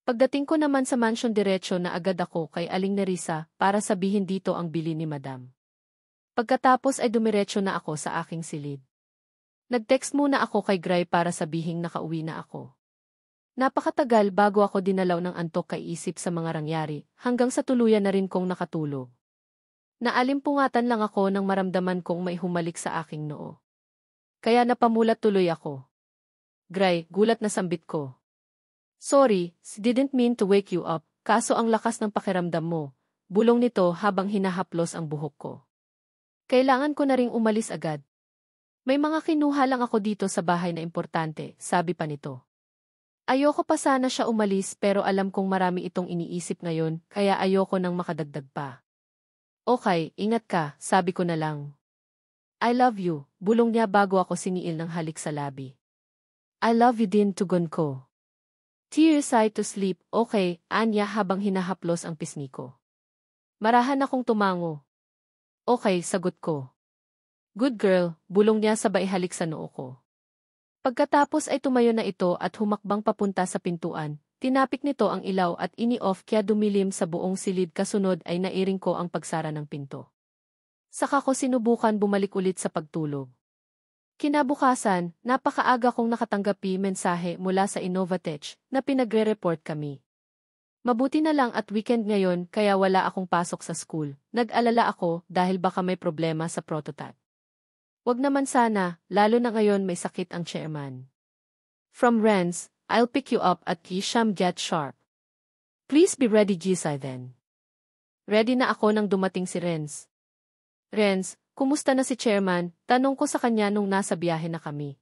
Pagdating ko naman sa mansion diretso na agad ako kay Aling Nerissa para sabihin dito ang bili ni Madam. Pagkatapos ay dumiretso na ako sa aking silid. Nag-text muna ako kay Gray para sabihing nakauwi na ako. Napakatagal bago ako dinalaw ng antok kay isip sa mga nangyari hanggang sa tuluyan na rin kong nakatulog. Naalimpungatan lang ako nang maramdaman kong may humalik sa aking noo. Kaya napamulat tuloy ako. Gray, gulat na sambit ko. Sorry, didn't mean to wake you up, kaso ang lakas ng pakiramdam mo. Bulong nito habang hinahaplos ang buhok ko. Kailangan ko na ring umalis agad. May mga kinuha lang ako dito sa bahay na importante, sabi pa nito. Ayoko pa sana siya umalis pero alam kong marami itong iniisip ngayon, kaya ayoko nang makadagdag pa. Okay, ingat ka, sabi ko na lang. I love you, bulong niya bago ako siniil ng halik sa labi. I love you din, tugon ko. Tears I to sleep, okay, anya habang hinahaplos ang pisngi ko. Marahan akong tumango. Okay, sagot ko. Good girl, bulong niya sabay halik sa noo ko. Pagkatapos ay tumayo na ito at humakbang papunta sa pintuan, tinapik nito ang ilaw at ini-off kaya dumilim sa buong silid kasunod ay nairing ko ang pagsara ng pinto. Saka ko sinubukan bumalik ulit sa pagtulog. Kinabukasan, napakaaga kong nakatanggapi mensahe mula sa Innovatech na pinagre-report kami. Mabuti na lang at weekend ngayon kaya wala akong pasok sa school. Nag-alala ako dahil baka may problema sa prototype. Wag naman sana, lalo na ngayon may sakit ang chairman. From Renz, I'll pick you up at Kisham get sharp. Please be ready Gisai then. Ready na ako nang dumating si Renz. Renz, kumusta na si chairman? Tanong ko sa kanya nung nasa biyahe na kami.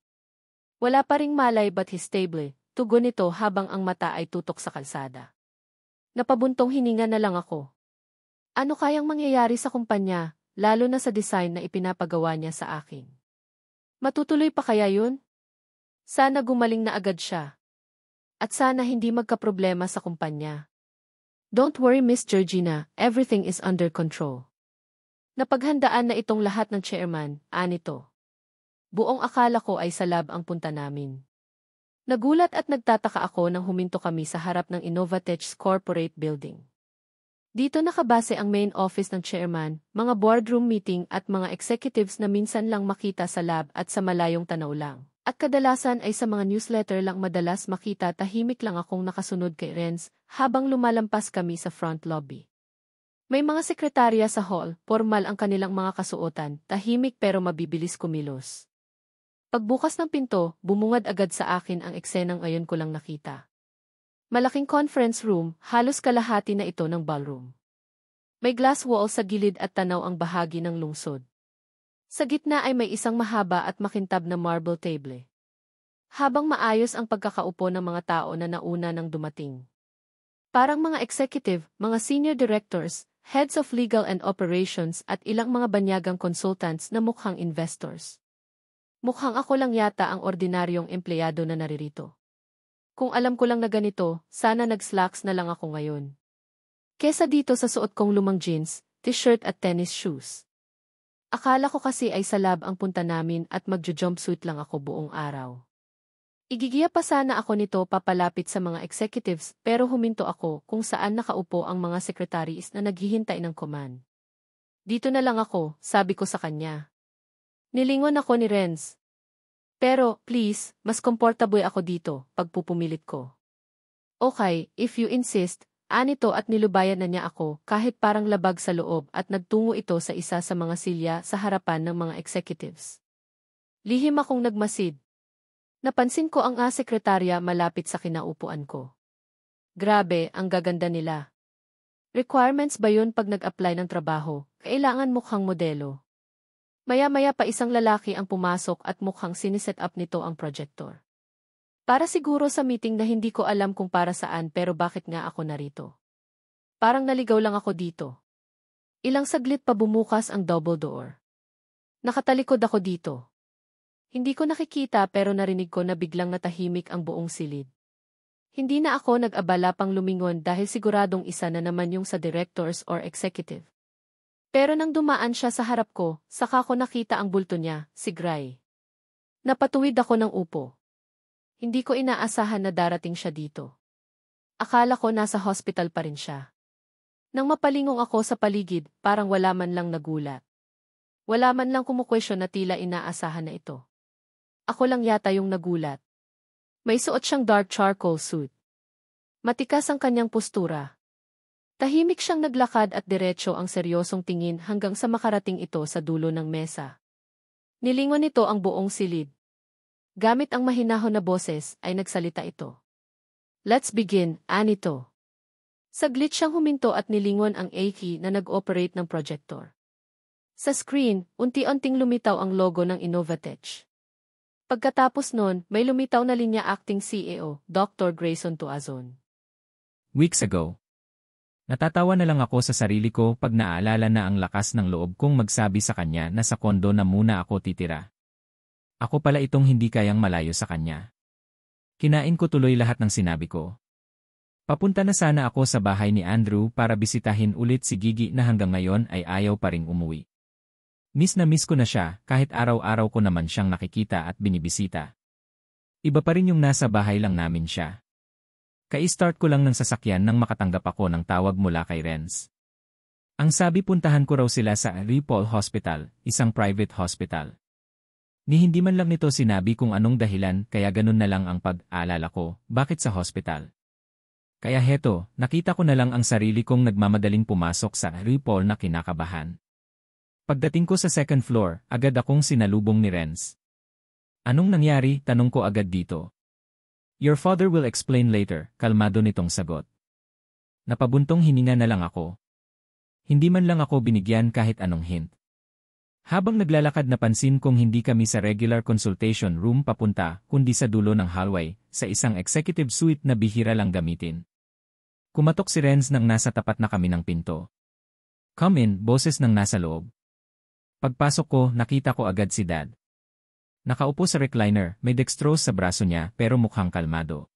Wala pa ring malay but he's stable, tugon nito habang ang mata ay tutok sa kalsada. Napabuntong hininga na lang ako. Ano kayang mangyayari sa kumpanya, lalo na sa design na ipinapagawa niya sa akin? Matutuloy pa kaya yun? Sana gumaling na agad siya. At sana hindi magkaproblema sa kumpanya. Don't worry Miss Georgina, everything is under control. Napaghandaan na itong lahat ng chairman, anito. Buong akala ko ay sa lab ang punta namin. Nagulat at nagtataka ako nang huminto kami sa harap ng Innovatech's corporate building. Dito nakabase ang main office ng chairman, mga boardroom meeting at mga executives na minsan lang makita sa lab at sa malayong tanaw lang. At kadalasan ay sa mga newsletter lang madalas makita tahimik lang akong nakasunod kay Renz habang lumalampas kami sa front lobby. May mga sekretarya sa hall, formal ang kanilang mga kasuotan, tahimik pero mabibilis kumilos. Pagbukas ng pinto, bumungad agad sa akin ang eksenang ayon ko lang nakita. Malaking conference room, halos kalahati na ito ng ballroom. May glass wall sa gilid at tanaw ang bahagi ng lungsod. Sa gitna ay may isang mahaba at makintab na marble table. Habang maayos ang pagkakaupo ng mga tao na nauna nang dumating. Parang mga executive, mga senior directors, heads of legal and operations at ilang mga banyagang consultants na mukhang investors. Mukhang ako lang yata ang ordinaryong empleyado na naririto. Kung alam ko lang na ganito, sana nag-slacks na lang ako ngayon. Kesa dito sa suot kong lumang jeans, t-shirt at tennis shoes. Akala ko kasi ay sa lab ang punta namin at magjo-jumpsuit lang ako buong araw. Igigiya pa sana ako nito papalapit sa mga executives pero huminto ako kung saan nakaupo ang mga secretaries na naghihintay ng command. Dito na lang ako, sabi ko sa kanya. Nilingon ako ni Renz. Pero, please, mas komportable ako dito, pagpupumilit ko. Okay, if you insist, anito at nilubayan na niya ako kahit parang labag sa loob at nagtungo ito sa isa sa mga silya sa harapan ng mga executives. Lihim akong nagmasid. Napansin ko ang sekretarya malapit sa kinaupuan ko. Grabe, ang gaganda nila. Requirements ba yun pag nag-apply ng trabaho? Kailangan mukhang modelo. Maya-maya pa isang lalaki ang pumasok at mukhang siniset up nito ang projector. Para siguro sa meeting na hindi ko alam kung para saan pero bakit nga ako narito. Parang naligaw lang ako dito. Ilang saglit pa bumukas ang double door. Nakatalikod ako dito. Hindi ko nakikita pero narinig ko na biglang natahimik ang buong silid. Hindi na ako nag-abala pang lumingon dahil siguradong isa na naman yung sa directors or executive. Pero nang dumaan siya sa harap ko, saka ko nakita ang bulto niya, si Gray. Napatuwid ako ng upo. Hindi ko inaasahan na darating siya dito. Akala ko nasa hospital pa rin siya. Nang mapalingong ako sa paligid, parang wala man lang nagulat. Wala man lang kumukwestiyon na tila inaasahan na ito. Ako lang yata yung nagulat. May suot siyang dark charcoal suit. Matikas ang kanyang postura. Tahimik siyang naglakad at diretso ang seryosong tingin hanggang sa makarating ito sa dulo ng mesa. Nilingon nito ang buong silid. Gamit ang mahinahon na boses ay nagsalita ito. Let's begin, Anito. Saglit siyang huminto at nilingon ang A-key na nag-operate ng projector. Sa screen, unti-unting lumitaw ang logo ng Innovatech. Pagkatapos nun, may lumitaw na linya acting CEO, Dr. Grayson Tuazon. Weeks ago. Natatawa na lang ako sa sarili ko pag naaalala na ang lakas ng loob kong magsabi sa kanya na sa kondo na muna ako titira. Ako pala itong hindi kayang malayo sa kanya. Kinain ko tuloy lahat ng sinabi ko. Papunta na sana ako sa bahay ni Andrew para bisitahin ulit si Gigi na hanggang ngayon ay ayaw pa ring umuwi. Miss na miss ko na siya kahit araw-araw ko naman siyang nakikita at binibisita. Iba pa rin yung nasa bahay lang namin siya. Kai-start ko lang ng sasakyan nang makatanggap ako ng tawag mula kay Renz. Ang sabi puntahan ko raw sila sa Ripoll Hospital, isang private hospital. Ni hindi man lang nito sinabi kung anong dahilan kaya ganun na lang ang pag-aalala ko, bakit sa hospital. Kaya heto, nakita ko na lang ang sarili kong nagmamadaling pumasok sa Ripoll na kinakabahan. Pagdating ko sa second floor, agad akong sinalubong ni Renz. Anong nangyari? Tanong ko agad dito. Your father will explain later, kalmado nitong sagot. Napabuntong hininga na lang ako. Hindi man lang ako binigyan kahit anong hint. Habang naglalakad napansin kong hindi kami sa regular consultation room papunta, kundi sa dulo ng hallway, sa isang executive suite na bihira lang gamitin. Kumatok si Renz nang nasa tapat na kami ng pinto. Come in, boses ng nasa loob. Pagpasok ko, nakita ko agad si Dad. Nakaupo sa recliner, may dextrose sa braso niya pero mukhang kalmado.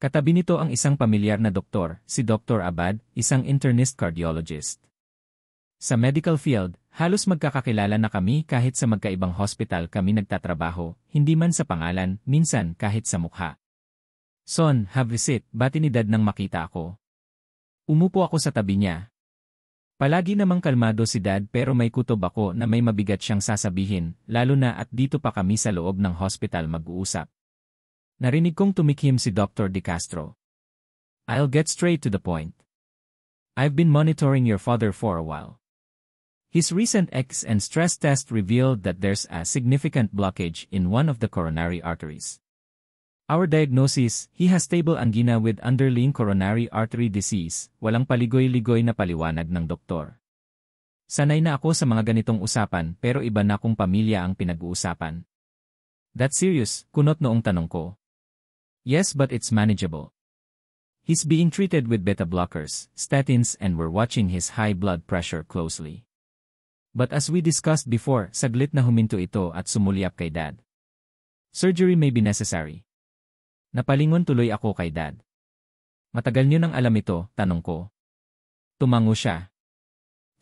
Katabi nito ang isang pamilyar na doktor, si Dr. Abad, isang internist cardiologist. Sa medical field, halos magkakakilala na kami kahit sa magkaibang hospital kami nagtatrabaho, hindi man sa pangalan, minsan kahit sa mukha. Son, have a seat, bati ni Dad nang makita ako. Umupo ako sa tabi niya. Palagi namang kalmado si Dad pero may kutob ako na may mabigat siyang sasabihin, lalo na at dito pa kami sa loob ng hospital mag-uusap. Narinig kong tumikhim si Dr. De Castro. I'll get straight to the point. I've been monitoring your father for a while. His recent X and stress test revealed that there's a significant blockage in one of the coronary arteries. Our diagnosis, he has stable angina with underlying coronary artery disease, walang paligoy-ligoy na paliwanag ng doktor. Sanay na ako sa mga ganitong usapan pero iba na kung pamilya ang pinag-uusapan. That's serious, kunot noong tanong ko. Yes, but it's manageable. He's being treated with beta blockers, statins, and we're watching his high blood pressure closely. But as we discussed before, saglit na huminto ito at sumulyap kay Dad. Surgery may be necessary. Napalingon tuloy ako kay Dad. Matagal niyo nang alam ito, tanong ko. Tumango siya.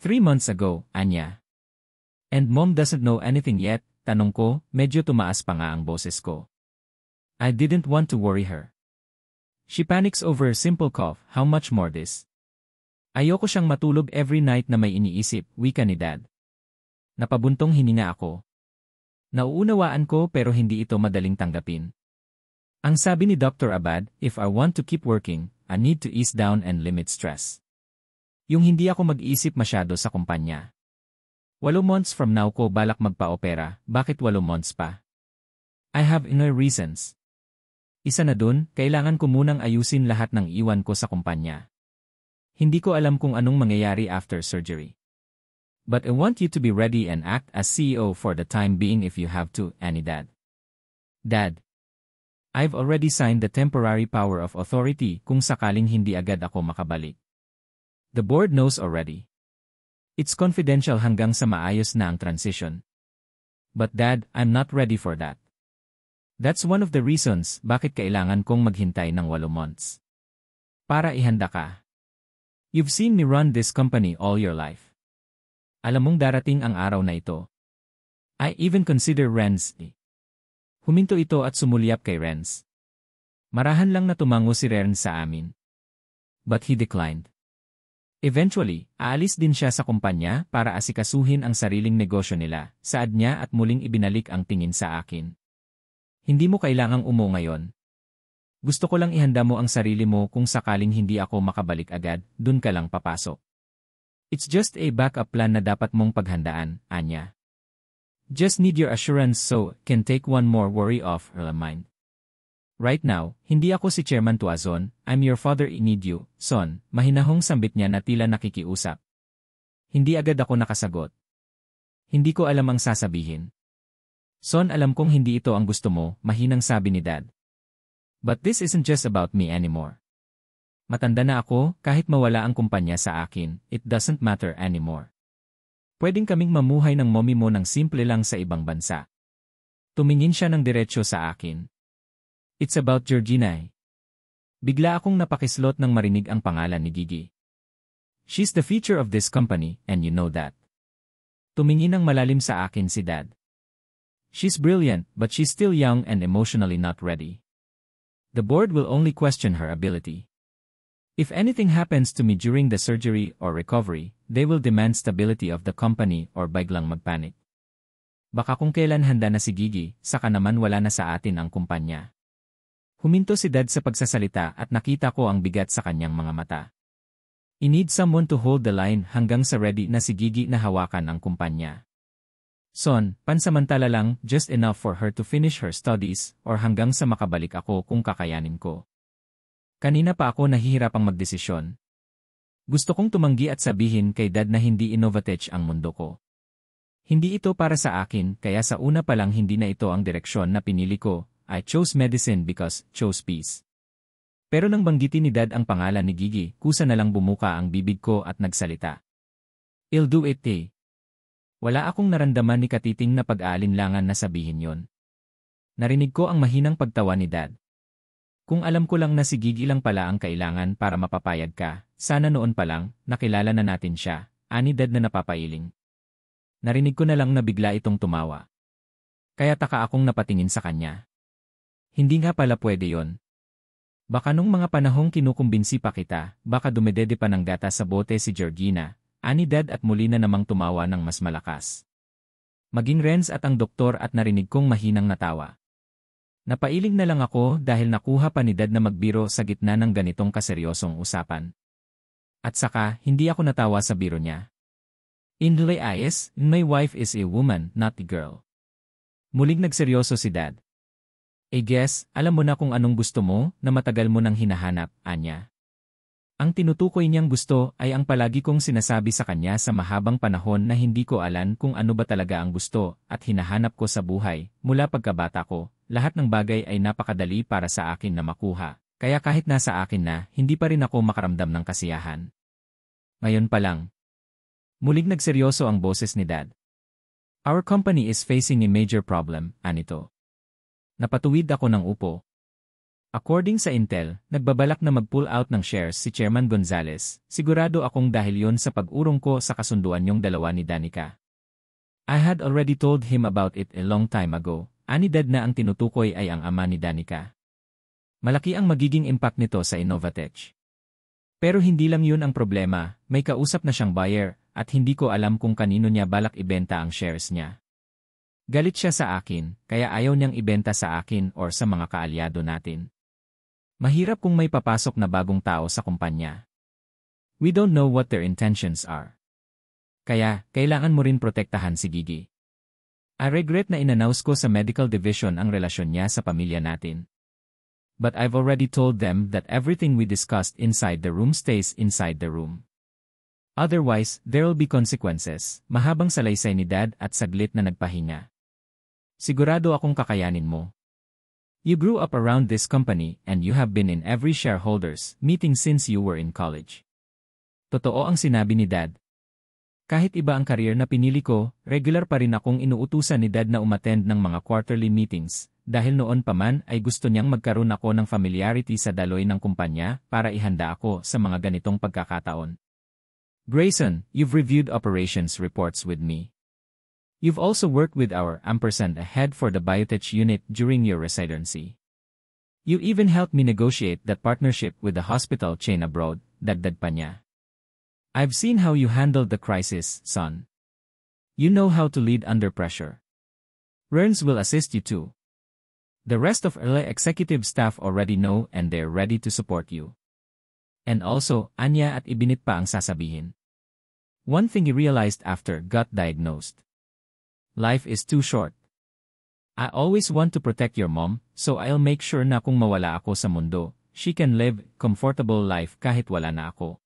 3 months ago, Anya. And Mom doesn't know anything yet, tanong ko, medyo tumaas pa nga ang boses ko. I didn't want to worry her. She panics over a simple cough, how much more this? Ayoko siyang matulog every night na may iniisip, wika ni Dad. Napabuntong hininga ako. Nauunawaan ko pero hindi ito madaling tanggapin. Ang sabi ni Dr. Abad, if I want to keep working, I need to ease down and limit stress. Yung hindi ako mag-iisip masyado sa kumpanya. 8 months from now ko balak magpa-opera, bakit 8 months pa? I have inner reasons. Isa na dun, kailangan ko munang ayusin lahat ng iwan ko sa kumpanya. Hindi ko alam kung anong mangyayari after surgery. But I want you to be ready and act as CEO for the time being if you have to, Ani Dad. Dad. I've already signed the temporary power of authority kung sakaling hindi agad ako makabalik. The board knows already. It's confidential hanggang sa maayos na ang transition. But Dad, I'm not ready for that. That's one of the reasons bakit kailangan kong maghintay ng 8 months. Para ihanda ka. You've seen me run this company all your life. Alam mong darating ang araw na ito. I even consider Renz. Huminto ito at sumulyap kay Renz. Marahan lang na tumango si Renz sa amin. But he declined. Eventually, aalis din siya sa kumpanya para asikasuhin ang sariling negosyo nila, saad niya at muling ibinalik ang tingin sa akin. Hindi mo kailangang ngayon. Gusto ko lang ihanda mo ang sarili mo kung sakaling hindi ako makabalik agad, dun ka lang papasok. It's just a backup plan na dapat mong paghandaan, Anya. Just need your assurance so can take one more worry off her mind. Right now, hindi ako si Chairman Tuazon, I'm your father I need you, son, mahinahong sambit niya na tila nakikiusap. Hindi agad ako nakasagot. Hindi ko alam ang sasabihin. Son, alam kong hindi ito ang gusto mo, mahinang sabi ni Dad. But this isn't just about me anymore. Matanda na ako, kahit mawala ang kumpanya sa akin, it doesn't matter anymore. Pwedeng kaming mamuhay ng mommy mo ng simple lang sa ibang bansa. Tumingin siya ng diretsyo sa akin. It's about Georgina. Bigla akong napakislot nang marinig ang pangalan ni Gigi. She's the future of this company, and you know that. Tumingin ng malalim sa akin si Dad. She's brilliant, but she's still young and emotionally not ready. The board will only question her ability. If anything happens to me during the surgery or recovery, they will demand stability of the company or biglang magpanic. Baka kung kailan handa na si Gigi, saka naman wala na sa atin ang kumpanya. Huminto si Dad sa pagsasalita at nakita ko ang bigat sa kanyang mga mata. I need someone to hold the line hanggang sa ready na si Gigi na hawakan ang kumpanya. Son, pansamantala lang, just enough for her to finish her studies or hanggang sa makabalik ako kung kakayanin ko. Kanina pa ako nahihirapang magdesisyon. Gusto kong tumanggi at sabihin kay Dad na hindi Innovatech ang mundo ko. Hindi ito para sa akin kaya sa una pa lang hindi na ito ang direksyon na pinili ko. I chose medicine because chose peace. Pero nang banggitin ni Dad ang pangalan ni Gigi, kusa na lang bumuka ang bibig ko at nagsalita. I'll do it eh. Wala akong naramdaman ni Katiting na pag-aalinlangan na sabihin yon. Narinig ko ang mahinang pagtawa ni Dad. Kung alam ko lang na si Gigi lang pala ang kailangan para mapapayag ka, sana noon pa lang, nakilala na natin siya, ani Dad na napapailing. Narinig ko na lang na bigla itong tumawa. Kaya taka akong napatingin sa kanya. Hindi nga pala pwede yon. Baka nung mga panahong kinukumbinsi pa kita, baka dumedede pa ng gata sa bote si Georgina, ani Dad at muli na namang tumawa ng mas malakas. Maging Renz at ang doktor at narinig kong mahinang natawa. Napailing na lang ako dahil nakuha pa ni Dad na magbiro sa gitna ng ganitong kaseryosong usapan. At saka, hindi ako natawa sa biro niya. In my eyes, my wife is a woman, not a girl. Muling nagseryoso si Dad. I guess, alam mo na kung anong gusto mo na matagal mo nang hinahanap, Anya. Ang tinutukoy niyang gusto ay ang palagi kong sinasabi sa kanya sa mahabang panahon na hindi ko alam kung ano ba talaga ang gusto at hinahanap ko sa buhay. Mula pagkabata ko, lahat ng bagay ay napakadali para sa akin na makuha. Kaya kahit nasa akin na, hindi pa rin ako makaramdam ng kasiyahan. Ngayon pa lang. Muling nagseryoso ang boses ni Dad. Our company is facing a major problem, Anito. Napatuwid ako ng upo. According sa Intel, nagbabalak na mag-pull out ng shares si Chairman Gonzales. Sigurado akong dahil yon sa pag-urong ko sa kasunduan niyong dalawa ni Danica. I had already told him about it a long time ago. Ani Dad na ang tinutukoy ay ang ama ni Danica. Malaki ang magiging impact nito sa Innovatech. Pero hindi lang yun ang problema, may kausap na siyang buyer at hindi ko alam kung kanino niya balak ibenta ang shares niya. Galit siya sa akin, kaya ayaw niyang ibenta sa akin or sa mga kaalyado natin. Mahirap kung may papasok na bagong tao sa kumpanya. We don't know what their intentions are. Kaya, kailangan mo rin protektahan si Gigi. I regret na inannounce ko sa medical division ang relasyon niya sa pamilya natin. But I've already told them that everything we discussed inside the room stays inside the room. Otherwise, there'll be consequences. Mahabang salaysay ni Dad at saglit na nagpahinga. Sigurado akong kakayanin mo. You grew up around this company and you have been in every shareholders meeting since you were in college. Totoo ang sinabi ni Dad. Kahit iba ang career na pinili ko, regular pa rin akong inuutusan ni Dad na umattend ng mga quarterly meetings. Dahil noon pa man ay gusto niyang magkaroon ako ng familiarity sa daloy ng kumpanya para ihanda ako sa mga ganitong pagkakataon. Grayson, you've reviewed operations reports with me. You've also worked with our head for the biotech unit during your residency. You even helped me negotiate that partnership with the hospital chain abroad. dagdag pa niya. I've seen how you handled the crisis, son. You know how to lead under pressure. Renz will assist you too. The rest of early executive staff already know and they're ready to support you. And also, Anya at ibinit pa ang sasabihin. One thing he realized after got diagnosed. Life is too short. I always want to protect your mom, so I'll make sure na kung mawala ako sa mundo, she can live comfortable life kahit wala na ako.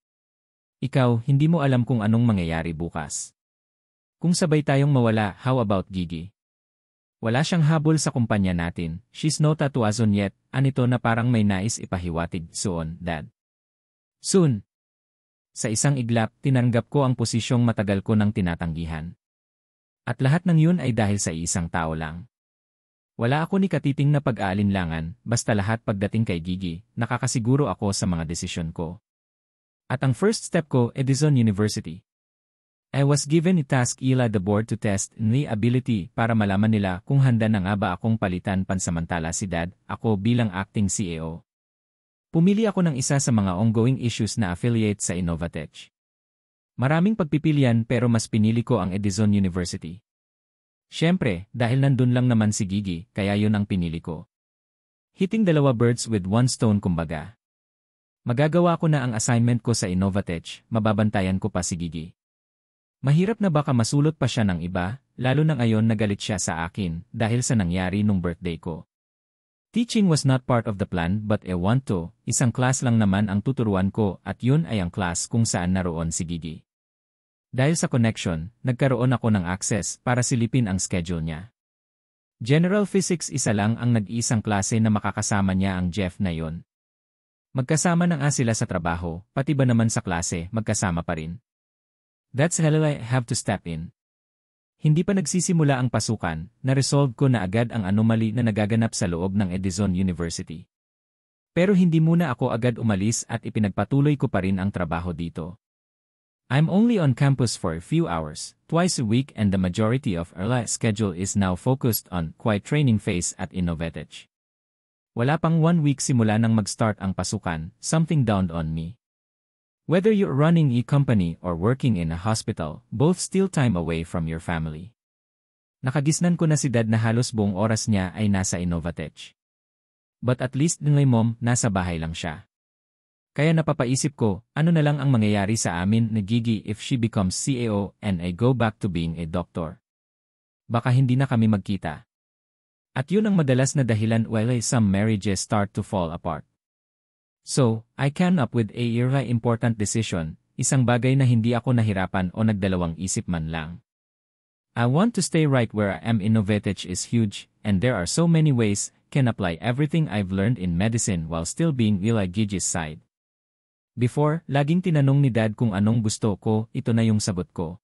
Ikaw, hindi mo alam kung anong mangyayari bukas. Kung sabay tayong mawala, how about Gigi? Wala siyang habol sa kumpanya natin, she's no tatuazon yet, anito na parang may nais ipahiwatig, soon, dad. Soon. Sa isang iglap, tinanggap ko ang posisyong matagal ko nang tinatanggihan. At lahat ng yun ay dahil sa isang tao lang. Wala ako ni katiting na pag-aalinlangan, basta lahat pagdating kay Gigi, nakakasiguro ako sa mga desisyon ko. At ang first step ko, Edison University. I was given a task ila the board to test the ability para malaman nila kung handa na nga ba akong palitan pansamantala si Dad, ako bilang acting CEO. Pumili ako ng isa sa mga ongoing issues na affiliate sa Innovatech. Maraming pagpipilian pero mas pinili ko ang Edison University. Siyempre, dahil nandun lang naman si Gigi, kaya yun ang pinili ko. Hitting dalawa birds with one stone kumbaga. Magagawa ko na ang assignment ko sa Innovatech, mababantayan ko pa si Gigi. Mahirap na baka masulot pa siya ng iba, lalo na ngayon nagalit siya sa akin dahil sa nangyari nung birthday ko. Teaching was not part of the plan but I want to, isang class lang naman ang tuturuan ko at yun ay ang class kung saan naroon si Gigi. Dahil sa connection, nagkaroon ako ng access para silipin ang schedule niya. General Physics isa lang ang nag-iisang klase na makakasama niya ang Jeff na yon. Magkasama na nga sila sa trabaho, pati ba naman sa klase, magkasama pa rin. That's hell I have to step in. Hindi pa nagsisimula ang pasukan, na-resolve ko na agad ang anomaly na nagaganap sa loob ng Edison University. Pero hindi muna ako agad umalis at ipinagpatuloy ko pa rin ang trabaho dito. I'm only on campus for a few hours, twice a week and the majority of our schedule is now focused on quiet training phase at Innovatech. Wala pang 1 week simula nang mag-start ang pasukan, something dawned on me. Whether you're running a company or working in a hospital, both steal time away from your family. Nakagisnan ko na si Dad na halos buong oras niya ay nasa Innovatech. But at least din my mom, nasa bahay lang siya. Kaya napapaisip ko, ano na lang ang mangyayari sa amin ni Gigi if she becomes CEO and I go back to being a doctor. Baka hindi na kami magkita. At yun ang madalas na dahilan why some marriages start to fall apart. So, I came up with a really important decision, isang bagay na hindi ako nahirapan o nagdalawang isip man lang. I want to stay right where I am. Innovatech is huge, and there are so many ways can apply everything I've learned in medicine while still being Eli Gigi's side. Before, laging tinanong ni Dad kung anong gusto ko, ito na yung sagot ko.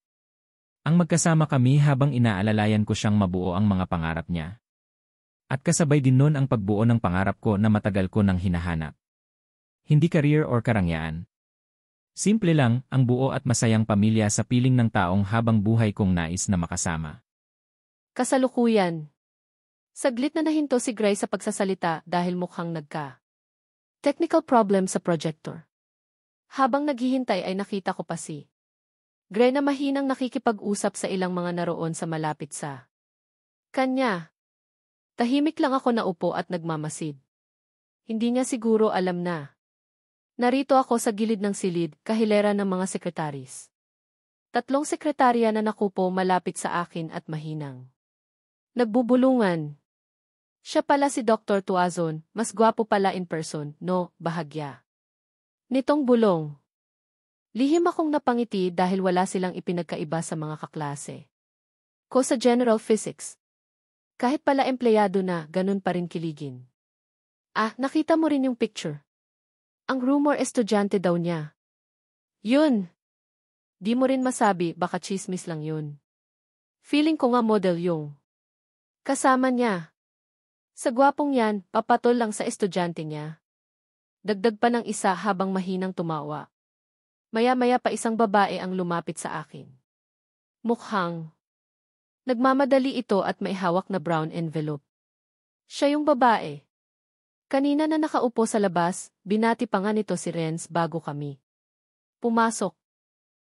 Ang magkasama kami habang inaalalayan ko siyang mabuo ang mga pangarap niya. At kasabay din nun ang pagbuo ng pangarap ko na matagal ko nang hinahanap. Hindi career or karangyaan. Simple lang, ang buo at masayang pamilya sa piling ng taong habang buhay kong nais na makasama. Kasalukuyan. Saglit na nahinto si Gray sa pagsasalita dahil mukhang technical problem sa projector. Habang naghihintay ay nakita ko pa si Gray na mahinang nakikipag-usap sa ilang mga naroon sa malapit sa kanya. Tahimik lang ako naupo at nagmamasid. Hindi niya siguro alam na. Narito ako sa gilid ng silid, kahilera ng mga sekretaris. 3 sekretarya na nakupo malapit sa akin at mahinang nagbubulungan. Siya pala si Dr. Tuazon, mas gwapo pala in person, no, bahagya. Nitong bulong. Lihim akong napangiti dahil wala silang ipinagkaiba sa mga kaklase ko sa General Physics. Kahit pala empleyado na, ganun pa rin kiligin. Nakita mo rin yung picture. Ang rumor estudyante daw niya. Yun. Di mo rin masabi, baka chismis lang yun. Feeling ko nga model yung kasama niya. Sa gwapong yan, papatol lang sa estudyante niya. Dagdag pa ng isa habang mahinang tumawa. Maya-maya pa isang babae ang lumapit sa akin. Mukhang nagmamadali ito at may hawak na brown envelope. Siya yung babae. Kanina na nakaupo sa labas, binati pa nga nito si Renz bago kami Pumasok.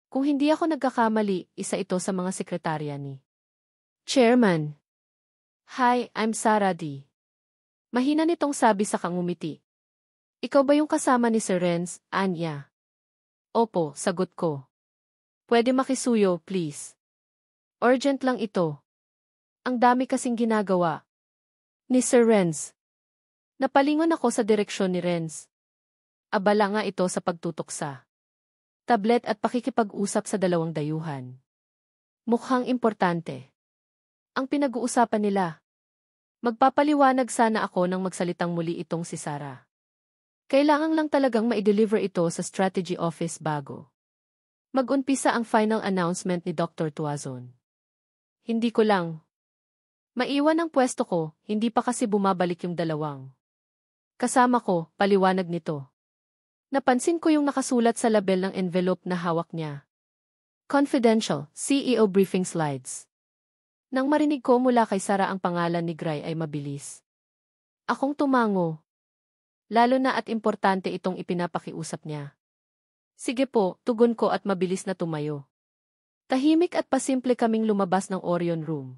Kung hindi ako nagkakamali, isa ito sa mga sekretarya ni Chairman. Hi, I'm Sarah D. Mahina nitong sabi sa kangumiti. Ikaw ba yung kasama ni Sir Renz, Anya? Opo, sagot ko. Pwede makisuyo, please. Urgent lang ito. Ang dami kasing ginagawa. Ni Sir Renz. Napalingon ako sa direksyon ni Renz. Abala nga ito sa pagtutok sa tablet at pakikipag-usap sa dalawang dayuhan. Mukhang importante ang pinag-uusapan nila. Magpapaliwanag sana ako nang magsalitang muli itong si Sarah. Kailangan lang talagang ma-deliver ito sa strategy office bago mag-umpisa ang final announcement ni Dr. Tuazon. Hindi ko lang maiwan ang pwesto ko, hindi pa kasi bumabalik yung dalawang kasama ko, paliwanag nito. Napansin ko yung nakasulat sa label ng envelope na hawak niya. Confidential, CEO briefing slides. Nang marinig ko mula kay Sarah ang pangalan ni Gray ay mabilis akong tumango. Lalo na at importante itong ipinapakiusap niya. Sige po, tugon ko at mabilis na tumayo. Tahimik at pasimple kaming lumabas ng Orion Room.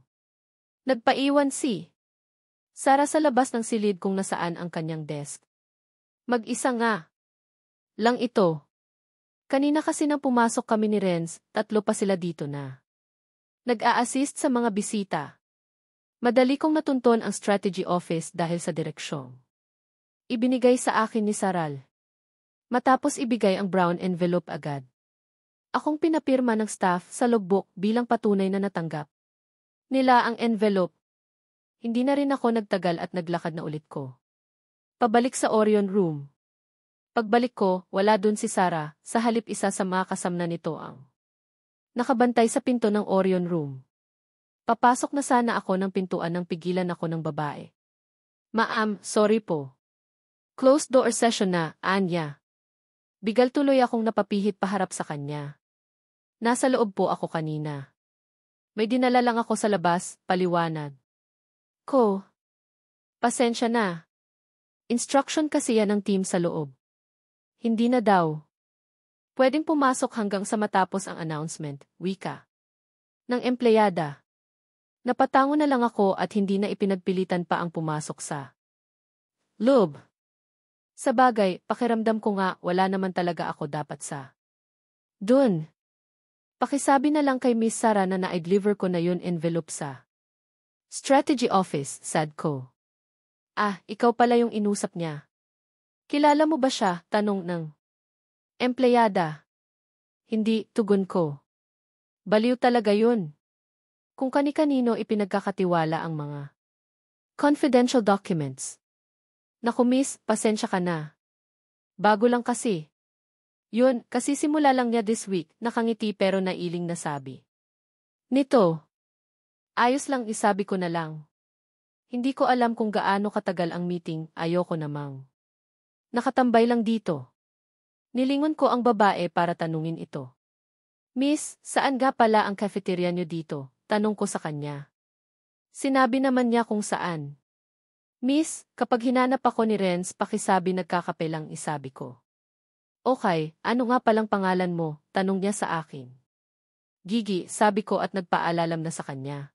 Nagpaiwan si Sarah sa labas ng silid kung nasaan ang kanyang desk. Mag-isa nga lang ito. Kanina kasi nang pumasok kami ni Renz, 3 pa sila dito na nag-a-assist sa mga bisita. Madali kong natunton ang strategy office dahil sa direksyong ibinigay sa akin ni Saral. Matapos ibigay ang brown envelope agad. Akong pinapirma ng staff sa logbook bilang patunay na natanggap nila ang envelope. Hindi na rin ako nagtagal at naglakad na ulit ko pabalik sa Orion Room. Pagbalik ko, wala dun si Sarah, sa halip isa sa mga kasamna nito ang nakabantay sa pinto ng Orion Room. Papasok na sana ako ng pintuan nang pigilan ako ng babae. Ma'am, sorry po. Closed door session na, Anya. Bigal tuloy akong napapihit paharap sa kanya. Nasa loob po ako kanina. May dinala lang ako sa labas, paliwanag ko. Pasensya na. Instruction kasi yan ng team sa loob. Hindi na daw pwedeng pumasok hanggang sa matapos ang announcement, wika ng empleyada. Napatango na lang ako at hindi na ipinagpilitan pa ang pumasok sa loob. Sa bagay, pakiramdam ko nga wala naman talaga ako dapat sa dun. Pakisabi na lang kay Miss Sarah na na-deliver ko na yun envelope sa strategy office, sad ko. Ah, ikaw pala yung inusap niya. Kilala mo ba siya? Tanong ng empleyada. Hindi, tugon ko. Baliw talaga yun. Kung kani-kanino ipinagkakatiwala ang mga confidential documents. Naku miss, pasensya ka na. Bago lang kasi. Yun, kasi simula lang niya this week, nakangiti pero nailing na sabi. Nito. Ayos lang isabi ko na lang. Hindi ko alam kung gaano katagal ang meeting, ayoko namang nakatambay lang dito. Nilingon ko ang babae para tanungin ito. Miss, saan nga pala ang cafeteria niyo dito? Tanong ko sa kanya. Sinabi naman niya kung saan. Miss, kapag hinanap ako ni Renz, pakisabi nagkakape lang isabi ko. Okay, ano nga palang pangalan mo? Tanong niya sa akin. Gigi, sabi ko at nagpaalalam na sa kanya.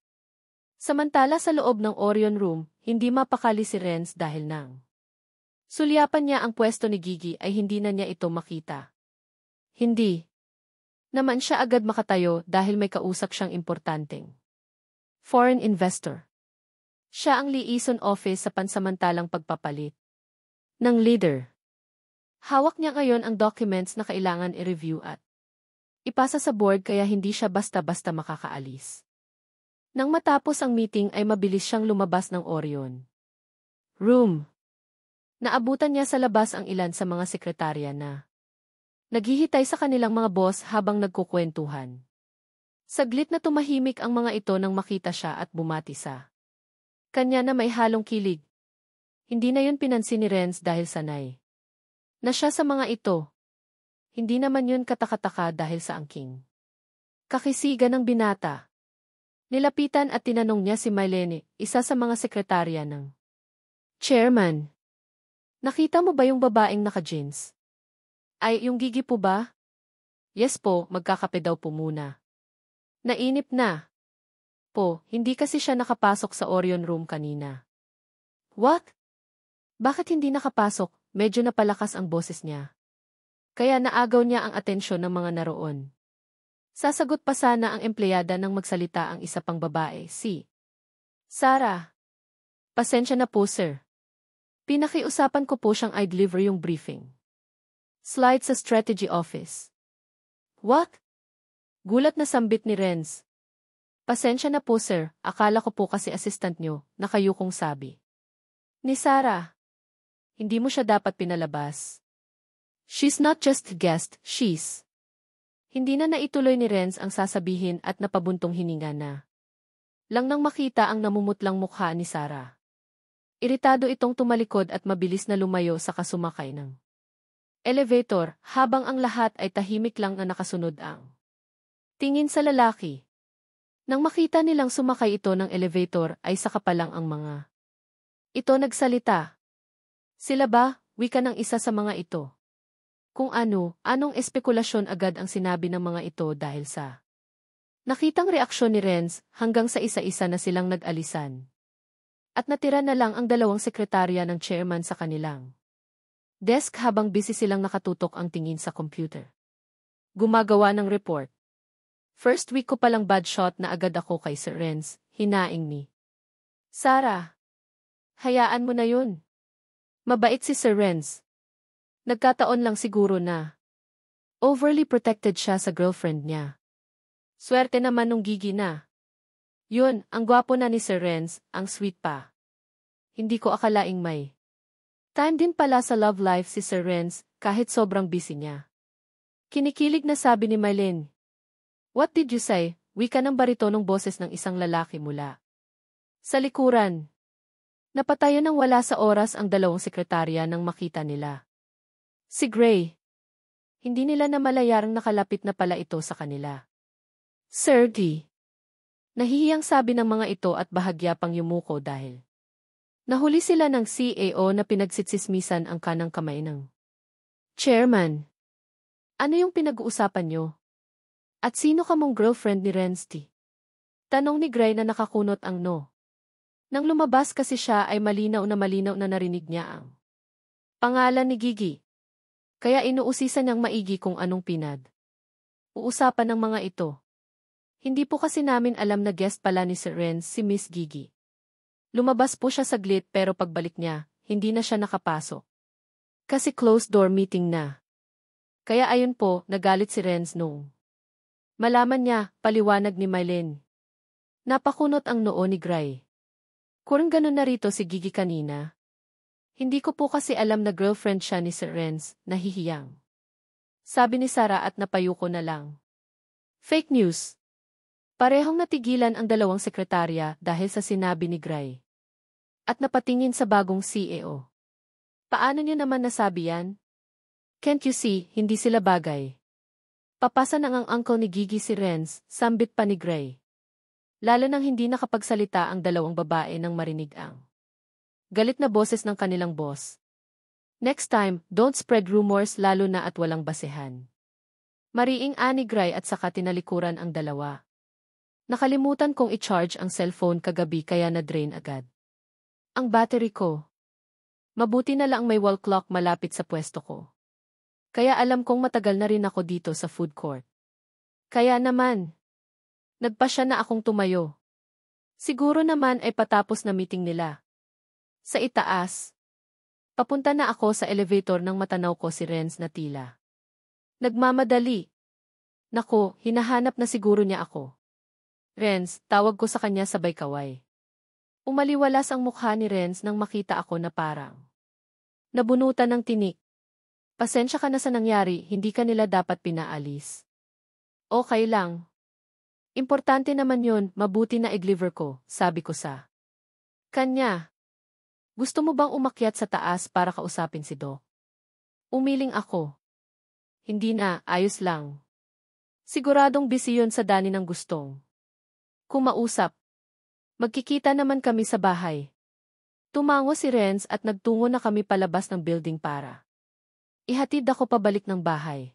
Samantala sa loob ng Orion Room, hindi mapakali si Renz dahil nang sulyapan niya ang pwesto ni Gigi ay hindi na niya ito makita. Hindi naman siya agad makatayo dahil may kausap siyang importanteng foreign investor. Siya ang liaison office sa pansamantalang pagpapalit ng leader. Hawak niya ngayon ang documents na kailangan i-review at ipasa sa board kaya hindi siya basta-basta makakaalis. Nang matapos ang meeting ay mabilis siyang lumabas ng Orion Room. Naabutan niya sa labas ang ilan sa mga sekretarya na naghihitay sa kanilang mga boss habang nagkukwentuhan. Saglit na tumahimik ang mga ito nang makita siya at bumati sa kanya na may halong kilig. Hindi na yun pinansin ni Renz dahil sanay na siya sa mga ito. Hindi naman yun katakataka dahil sa angking kakisigan ng binata. Nilapitan at tinanong niya si Mylene, isa sa mga sekretarya ng chairman. Nakita mo ba yung babaeng naka-jeans? Ay, yung Gigi po ba? Yes po, magkakape daw po muna. Nainip na. Po, hindi kasi siya nakapasok sa Orion room kanina. What? Bakit hindi nakapasok? Medyo napalakas ang boses niya. Kaya naagaw niya ang atensyon ng mga naroon. Sasagot pa sana ang empleyada nang magsalita ang isa pang babae, si Sarah. Pasensya na po, sir. Pinakiusapan ko po siyang i-deliver yung briefing. Slide sa strategy office. What? Gulat na sambit ni Renz. Pasensya na po, sir. Akala ko po kasi assistant nyo, na kayo kong sabi. Ni Sarah. Hindi mo siya dapat pinalabas. She's not just a guest, she's. Hindi na naituloy ni Renz ang sasabihin at napabuntong hininga na. Lang nang makita ang namumutlang mukha ni Sarah. Iritado itong tumalikod at mabilis na lumayo sa kasumakay ng elevator habang ang lahat ay tahimik lang na nakasunod ang tingin sa lalaki. Nang makita nilang sumakay ito ng elevator ay saka pa lang ang mga ito nagsalita. Sila ba, wika ng isa sa mga ito? Kung anong espekulasyon agad ang sinabi ng mga ito dahil sa nakitang reaksyon ni Renz hanggang sa isa-isa na silang nag-alisan. At natira na lang ang dalawang sekretarya ng chairman sa kanilang desk habang busy silang nakatutok ang tingin sa computer. Gumagawa ng report. First week ko palang bad shot na agad ako kay Sir Renz, hinaing ni Sarah. Hayaan mo na yun. Mabait si Sir Renz. Nagkataon lang siguro na overly protected siya sa girlfriend niya. Swerte naman nung Gigi na. Yun, ang gwapo na ni Sir Renz, ang sweet pa. Hindi ko akalaing may time din pala sa love life si Sir Renz, kahit sobrang busy niya. Kinikilig na sabi ni Mylene. What did you say? Wika ng baritonong boses ng isang lalaki mula sa likuran. Napatayan ng wala sa oras ang dalawang sekretarya nang makita nila si Gray. Hindi nila namalayarang nakalapit na pala ito sa kanila. Sir D. Nahihiyang sabi ng mga ito at bahagya pang yumuko dahil nahuli sila ng CAO na pinagsitsismisan ang kanang kamay ng chairman. Ano yung pinag-uusapan nyo? At sino ka mong girlfriend ni Renz T? Tanong ni Gray na nakakunot ang no. Nang lumabas kasi siya ay malinaw na narinig niya ang pangalan ni Gigi. Kaya inuusisan niyang maigi kung anong uusapan ng mga ito. Hindi po kasi namin alam na guest pala ni Sir Renz si Miss Gigi. Lumabas po siya saglit pero pagbalik niya, hindi na siya nakapasok. Kasi closed door meeting na. Kaya ayun po, nagalit si Renz nung malaman niya, paliwanag ni Mylene. Napakunot ang noo ni Gray. Kung ganun na rito si Gigi kanina. Hindi ko po kasi alam na girlfriend siya ni Sir Renz, nahihiyang. Sabi ni Sarah at napayuko na lang. Fake news. Parehong natigilan ang dalawang sekretarya dahil sa sinabi ni Gray. At napatingin sa bagong CEO. Paano niyo naman nasabi yan? Can't you see, hindi sila bagay. Papasa nang ang uncle ni Gigi si Renz, sambit pa ni Gray. Lalo nang hindi nakapagsalita ang dalawang babae nang marinig ang galit na boses ng kanilang boss. Next time, don't spread rumors lalo na at walang basehan. Mariing ani Gray at saka tinalikuran ang dalawa. Nakalimutan kong i-charge ang cellphone kagabi kaya na-drain agad ang battery ko. Mabuti na lang may wall clock malapit sa pwesto ko. Kaya alam kong matagal na rin ako dito sa food court. Kaya naman, nagpasya na akong tumayo. Siguro naman ay patapos na meeting nila. Sa itaas. Papunta na ako sa elevator nang matanaw ko si Renz na tila nagmamadali. Nako, hinahanap na siguro niya ako. Renz, tawag ko sa kanya sabay kaway. Umaliwalas ang mukha ni Renz nang makita ako na parang nabunutan ng tinik. Pasensya ka na sa nangyari, hindi ka nila dapat pinaalis. Okay lang. Importante naman yun, mabuti na i-deliver ko, sabi ko sa kanya. Gusto mo bang umakyat sa taas para kausapin si Doc? Umiling ako. Hindi na, ayos lang. Siguradong busy yun sa dani ng gustong kumausap. Magkikita naman kami sa bahay. Tumango si Renz at nagtungo na kami palabas ng building para ihatid ako pabalik ng bahay.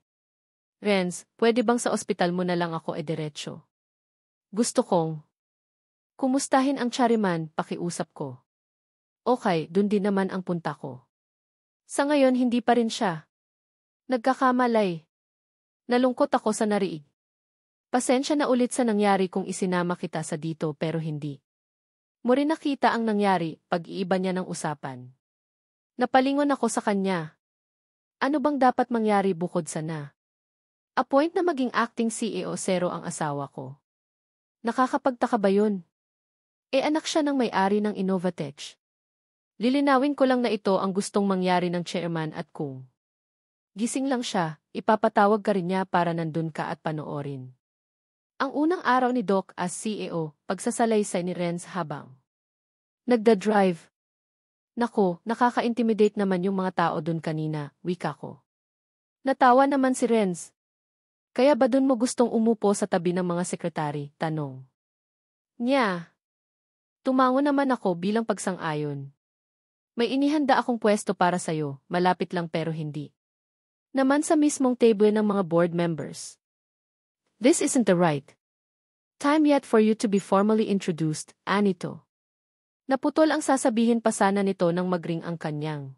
Renz, pwede bang sa ospital mo na lang ako diretso? Gusto kong kumustahin ang Chariman, pakiusap ko. Okay, dun din naman ang punta ko. Sa ngayon hindi pa rin siya. Nagkakamalay. Nalungkot ako sa nariig. Pasensya na ulit sa nangyari kung isinama kita sa dito pero hindi mo rin nakita ang nangyari, pag-iiba niya ng usapan. Napalingon ako sa kanya. Ano bang dapat mangyari bukod sa appoint na maging acting CEO zero ang asawa ko? Nakakapagtaka ba yun? Anak siya ng may-ari ng Innovatech. Lilinawin ko lang na ito ang gustong mangyari ng chairman at kung gising lang siya, ipapatawag ka rin niya para nandun ka at panoorin. Ang unang araw ni Doc as CEO, pagsasalaysay ni Renz habang nagda-drive. Nako, nakaka-intimidate naman yung mga tao dun kanina, wika ko. Natawa naman si Renz. Kaya ba dun mo gustong umupo sa tabi ng mga sekretary? Tanong niya. Tumango naman ako bilang pagsang-ayon. May inihanda akong pwesto para sa'yo, malapit lang pero hindi naman sa mismong table ng mga board members. This isn't the right time yet for you to be formally introduced, Anito. Naputol ang sasabihin pa sana nito nang magring ang kanyang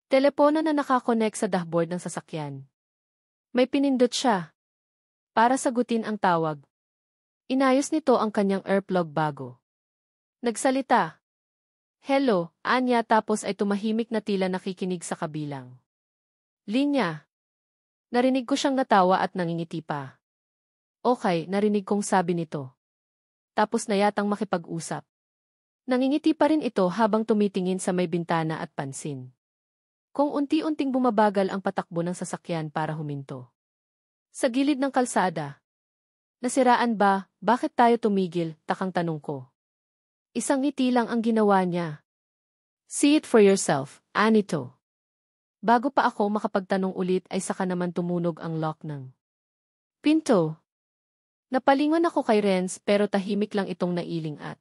telepono na nakakonek sa dashboard ng sasakyan. May pinindot siya para sagutin ang tawag. Inayos nito ang kanyang earplug bago nagsalita. Hello, Anya, tapos ay tumahimik na tila nakikinig sa kabilang linya. Narinig ko siyang natawa at nangingiti pa. Okay, narinig kong sabi nito. Tapos na yatang makipag-usap. Nangingiti pa rin ito habang tumitingin sa may bintana at pansin. Kung unti-unting bumabagal ang patakbo ng sasakyan para huminto. Sa gilid ng kalsada. Nasiraan ba? Bakit tayo tumigil? Takang tanong ko. Isang ngiti lang ang ginawa niya. See it for yourself, Anito. Bago pa ako makapagtanong ulit ay saka naman tumunog ang lock ng pinto. Napalingon ako kay Renz pero tahimik lang itong nailing at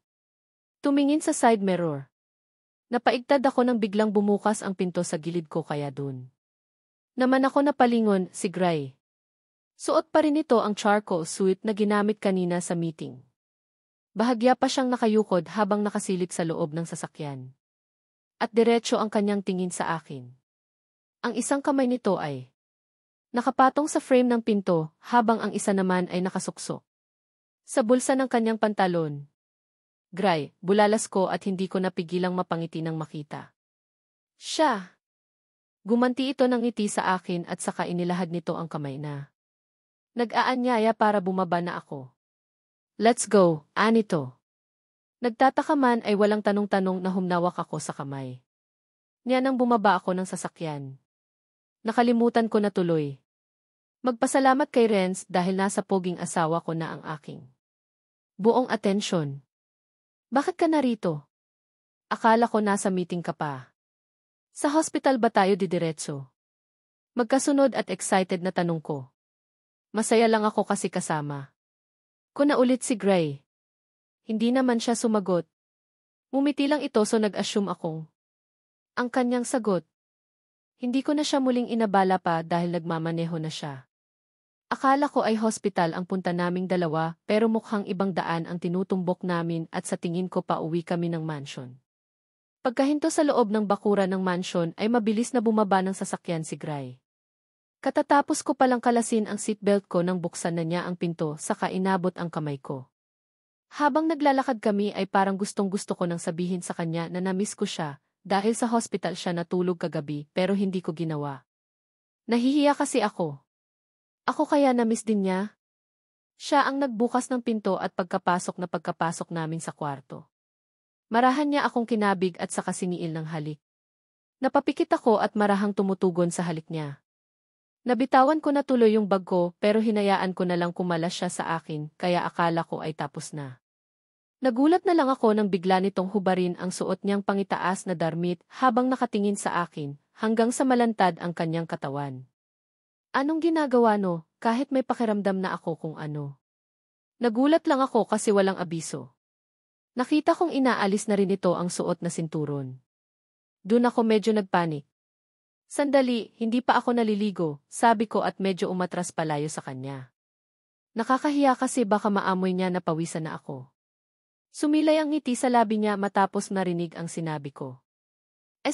tumingin sa side mirror. Napaigtad ako nang biglang bumukas ang pinto sa gilid ko kaya dun naman ako napalingon, si Gray. Suot pa rin ito ang charcoal suit na ginamit kanina sa meeting. Bahagya pa siyang nakayukod habang nakasilip sa loob ng sasakyan. At diretso ang kanyang tingin sa akin. Ang isang kamay nito ay nakapatong sa frame ng pinto, habang ang isa naman ay nakasuksok sa bulsa ng kanyang pantalon. Gray, bulalas ko at hindi ko napigilang mapangiti nang makita siya. Gumanti ito ng ngiti sa akin at saka inilahad nito ang kamay na nag-aanyaya para bumaba na ako. Let's go, Anito. Nagtataka man ay walang tanong-tanong na humnawak ako sa kamay niya nang bumaba ako ng sasakyan. Nakalimutan ko na tuloy magpasalamat kay Renz dahil nasa poging asawa ko na ang aking buong atensyon. Bakit ka narito? Akala ko nasa meeting ka pa. Sa hospital ba tayo didiretso? Magkasunod at excited na tanong ko. Masaya lang ako kasi kasama ko na ulit si Gray. Hindi naman siya sumagot. Ngumiti lang ito so nag-assume akong ang kanyang sagot. Hindi ko na siya muling inabala pa dahil nagmamaneho na siya. Akala ko ay hospital ang punta naming dalawa pero mukhang ibang daan ang tinutumbok namin at sa tingin ko pauwi kami ng mansion. Pagkahinto sa loob ng bakura ng mansion ay mabilis na bumaba ng sasakyan si Gray. Katatapos ko palang kalasin ang seatbelt ko nang buksan na niya ang pinto saka inabot ang kamay ko. Habang naglalakad kami ay parang gustong-gusto ko nang sabihin sa kanya na namiss ko siya dahil sa hospital siya natulog kagabi pero hindi ko ginawa. Nahihiya kasi ako. Ako kaya namiss din niya? Siya ang nagbukas ng pinto at pagkapasok namin sa kwarto. Marahan niya akong kinabig at saka siniil ng halik. Napapikit ako at marahang tumutugon sa halik niya. Nabitawan ko na tuloy yung bag ko pero hinayaan ko na lang kumalas siya sa akin kaya akala ko ay tapos na. Nagulat na lang ako nang bigla nitong hubarin ang suot niyang pangitaas na damit habang nakatingin sa akin hanggang sa malantad ang kanyang katawan. Anong ginagawa no, kahit may pakiramdam na ako kung ano? Nagulat lang ako kasi walang abiso. Nakita kong inaalis na rin ito ang suot na sinturon. Doon ako medyo nagpanik. Sandali, hindi pa ako naliligo, sabi ko at medyo umatras palayo sa kanya. Nakakahiya kasi baka maamoy niya na pawisan na ako. Sumilay ang ngiti sa labi niya matapos narinig ang sinabi ko.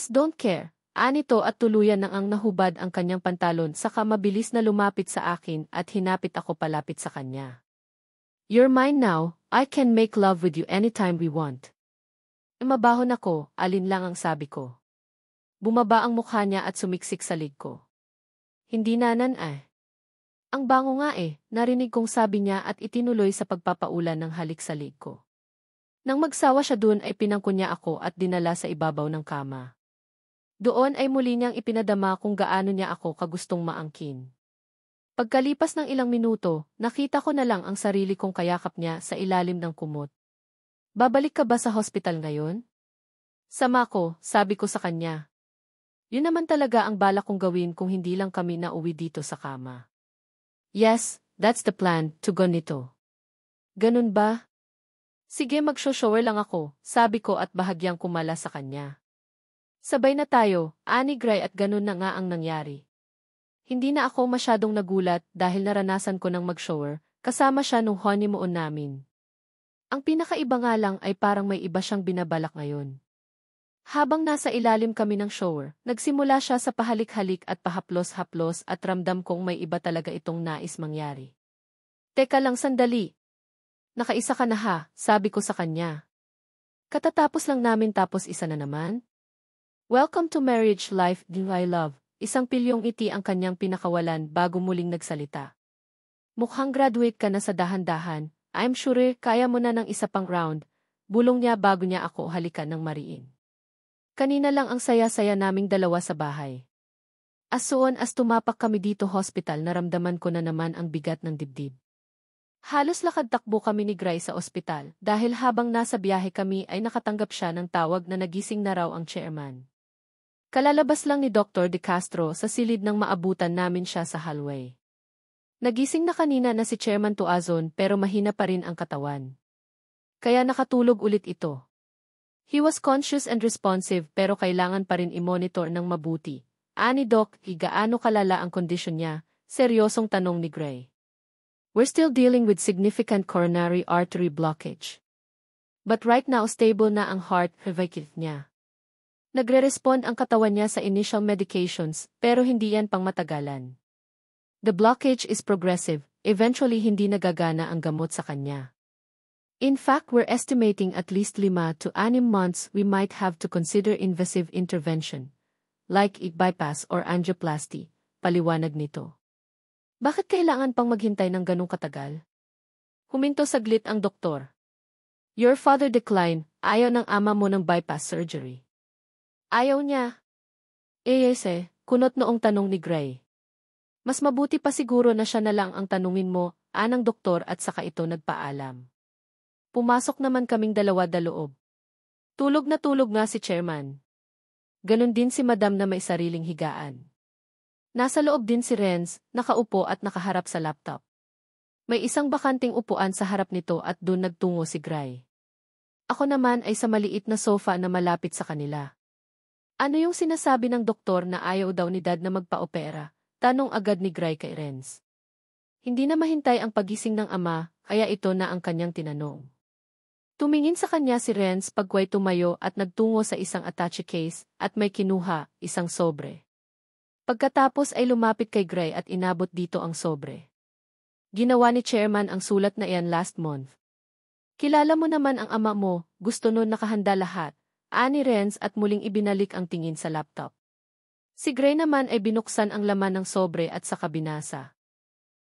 Don't care. Anito at tuluyan nang ang nahubad ang kanyang pantalon saka mabilis na lumapit sa akin at hinapit ako palapit sa kanya. You're mine now, I can make love with you anytime we want. Mabahon ako, alinlang ang sabi ko. Bumaba ang mukha niya at sumiksik sa lig ko. Hindi nanan eh. Ang bango nga eh, narinig kong sabi niya at itinuloy sa pagpapaulan ng halik sa lig ko. Nang magsawa siya dun ay pinangko niya ako at dinala sa ibabaw ng kama. Doon ay muli niyang ipinadama kung gaano niya ako kagustong maangkin. Pagkalipas ng ilang minuto, nakita ko na lang ang sarili kong kayakap niya sa ilalim ng kumot. Babalik ka ba sa hospital ngayon? Sama ko, sabi ko sa kanya. Yun naman talaga ang balak kong gawin kung hindi lang kami nauwi dito sa kama. Yes, that's the plan, tugon nito. Ganun ba? Sige mag-shower lang ako, sabi ko at bahagyang kumala sa kanya. Sabay na tayo, ani Gray at ganun na nga ang nangyari. Hindi na ako masyadong nagulat dahil naranasan ko ng mag-shower, kasama siya nung honeymoon namin. Ang pinakaiba nga lang ay parang may iba siyang binabalak ngayon. Habang nasa ilalim kami ng shower, nagsimula siya sa pahalik-halik at pahaplos-haplos at ramdam kong may iba talaga itong nais mangyari. Teka lang sandali. Nakaisa ka na ha, sabi ko sa kanya. Katatapos lang namin tapos isa na naman? Welcome to marriage life, my love. Isang pilyong ngiti ang kanyang pinakawalan bago muling nagsalita. Mukhang graduate ka na sa dahan-dahan. I'm sure kaya mo na ng isa pang round. Bulong niya bago niya ako halikan ng mariin. Kanina lang ang saya-saya naming dalawa sa bahay. As soon as tumapak kami dito hospital naramdaman ko na naman ang bigat ng dibdib. Halos lakad-takbo kami ni Gray sa ospital dahil habang nasa biyahe kami ay nakatanggap siya ng tawag na nagising na raw ang chairman. Kalalabas lang ni Dr. De Castro sa silid nang maabutan namin siya sa hallway. Nagising na kanina na si Chairman Tuazon pero mahina pa rin ang katawan. Kaya nakatulog ulit ito. He was conscious and responsive pero kailangan pa rin i-monitor ng mabuti. Ani Doc, gaano kalala ang kondisyon niya? Seryosong tanong ni Gray. We're still dealing with significant coronary artery blockage. But right now stable na ang heart rhythm niya. Nagre-respond ang katawan niya sa initial medications pero hindi yan pang matagalan. The blockage is progressive, eventually hindi nagagana ang gamot sa kanya. In fact, we're estimating at least 5 to 6 months we might have to consider invasive intervention, like bypass or angioplasty, paliwanag nito. Bakit kailangan pang maghintay ng ganong katagal? Huminto saglit ang doktor. Your father declined, ayaw ng ama mo ng bypass surgery. Ayaw niya. Kunot noong tanong ni Gray. Mas mabuti pa siguro na siya na lang ang tanungin mo, anang doktor at saka ito nagpaalam. Pumasok naman kaming dalawa daloob. Tulog na tulog nga si chairman. Ganon din si madam na may sariling higaan. Nasa loob din si Renz, nakaupo at nakaharap sa laptop. May isang bakanting upuan sa harap nito at doon nagtungo si Gray. Ako naman ay sa maliit na sofa na malapit sa kanila. Ano yung sinasabi ng doktor na ayaw daw ni Dad na magpa-opera? Tanong agad ni Gray kay Renz. Hindi na mahintay ang pagising ng ama, kaya ito na ang kanyang tinanong. Tumingin sa kanya si Renz pagway tumayo at nagtungo sa isang attache case at may kinuha, isang sobre. Pagkatapos ay lumapit kay Gray at inabot dito ang sobre. Ginawa ni chairman ang sulat na iyan last month. Kilala mo naman ang ama mo, gusto nun nakahanda lahat. Ani Renz at muling ibinalik ang tingin sa laptop. Si Gray naman ay binuksan ang laman ng sobre at saka binasa.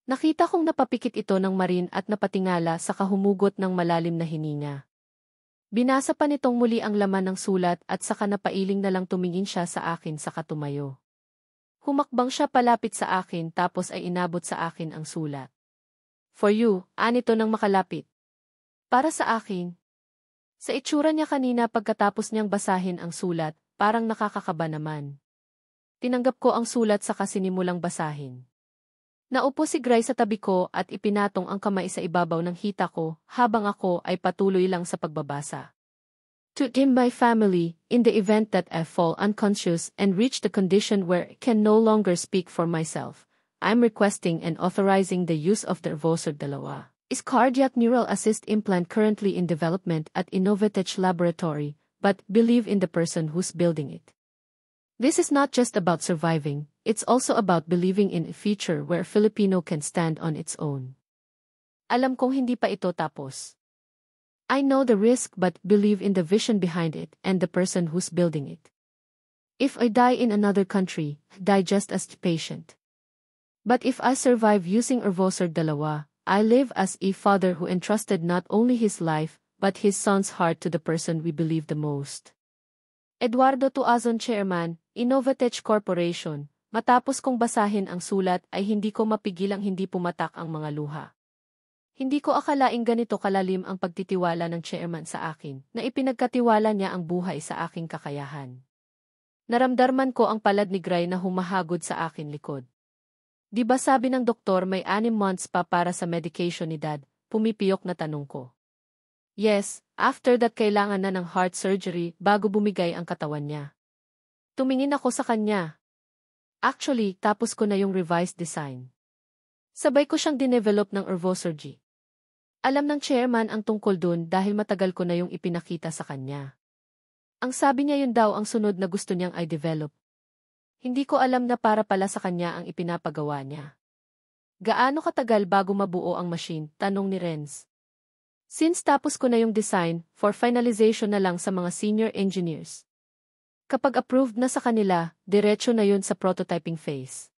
Nakita kong napapikit ito ng marin at napatingala sa kahumugot ng malalim na hininga. Binasa pa nitong muli ang laman ng sulat at saka napailing na lang tumingin siya sa akin saka tumayo. Humakbang siya palapit sa akin tapos ay inabot sa akin ang sulat. For you, anito nang makalapit. Para sa akin. Sa itsura niya kanina pagkatapos niyang basahin ang sulat, parang nakakakaba naman. Tinanggap ko ang sulat saka sinimulang basahin. Naupo si Gray sa tabi ko at ipinatong ang kamay sa ibabaw ng hita ko habang ako ay patuloy lang sa pagbabasa. To my family, in the event that I fall unconscious and reach the condition where I can no longer speak for myself, I'm requesting and authorizing the use of the Irvoser dalawa. Is cardiac neural assist implant currently in development at Innovatech Laboratory, but believe in the person who's building it. This is not just about surviving, it's also about believing in a future where Filipino can stand on its own. Alam kong hindi pa ito tapos. I know the risk but believe in the vision behind it and the person who's building it. If I die in another country, die just as patient. But if I survive using Irvoser dalawa, I live as a father who entrusted not only his life, but his son's heart to the person we believe the most. Eduardo Tuazon, Chairman, Innovatech Corporation. Matapos kong basahin ang sulat ay hindi ko mapigilang hindi pumatak ang mga luha. Hindi ko akalaing ganito kalalim ang pagtitiwala ng chairman sa akin, na ipinagkatiwala niya ang buhay sa aking kakayahan. Naramdaman ko ang palad ni Gray na humahagod sa akin likod. Di ba sabi ng doktor may 6 months pa para sa medication ni Dad, pumipiyok na tanong ko. Yes, after that kailangan na ng heart surgery bago bumigay ang katawan niya. Tumingin ako sa kanya. Actually, tapos ko na yung revised design. Sabay ko siyang dinevelop ng Irvoser G. Alam ng chairman ang tungkol dun dahil matagal ko na yung ipinakita sa kanya. Ang sabi niya yun daw ang sunod na gusto niyang i-develop. Hindi ko alam na para pala sa kanya ang ipinapagawa niya. Gaano katagal bago mabuo ang machine? Tanong ni Renz. Since tapos ko na yung design, for finalization na lang sa mga senior engineers. Kapag approved na sa kanila, diretso na yun sa prototyping phase.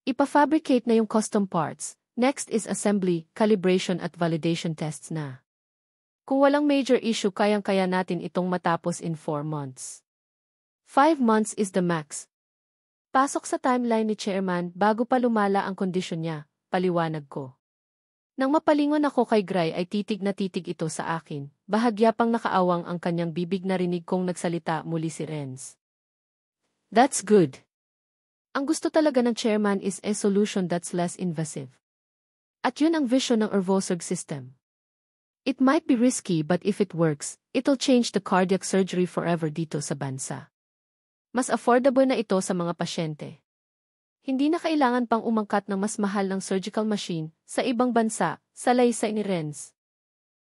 Ipa-fabricate na yung custom parts. Next is assembly, calibration at validation tests na. Kung walang major issue kayang-kaya natin itong matapos in 4 months. 5 months is the max. Pasok sa timeline ni Chairman bago pa lumala ang kondisyon niya, paliwanag ko. Nang mapalingon ako kay Gray ay titig na titig ito sa akin, bahagya pang nakaawang ang kanyang bibig na rinig kong nagsalita muli si Renz. That's good. Ang gusto talaga ng chairman is a solution that's less invasive. At yun ang vision ng Irvoser system. It might be risky but if it works, it'll change the cardiac surgery forever dito sa bansa. Mas affordable na ito sa mga pasyente. Hindi na kailangan pang umangkat ng mas mahal ng surgical machine sa ibang bansa, salaysay ni Renz.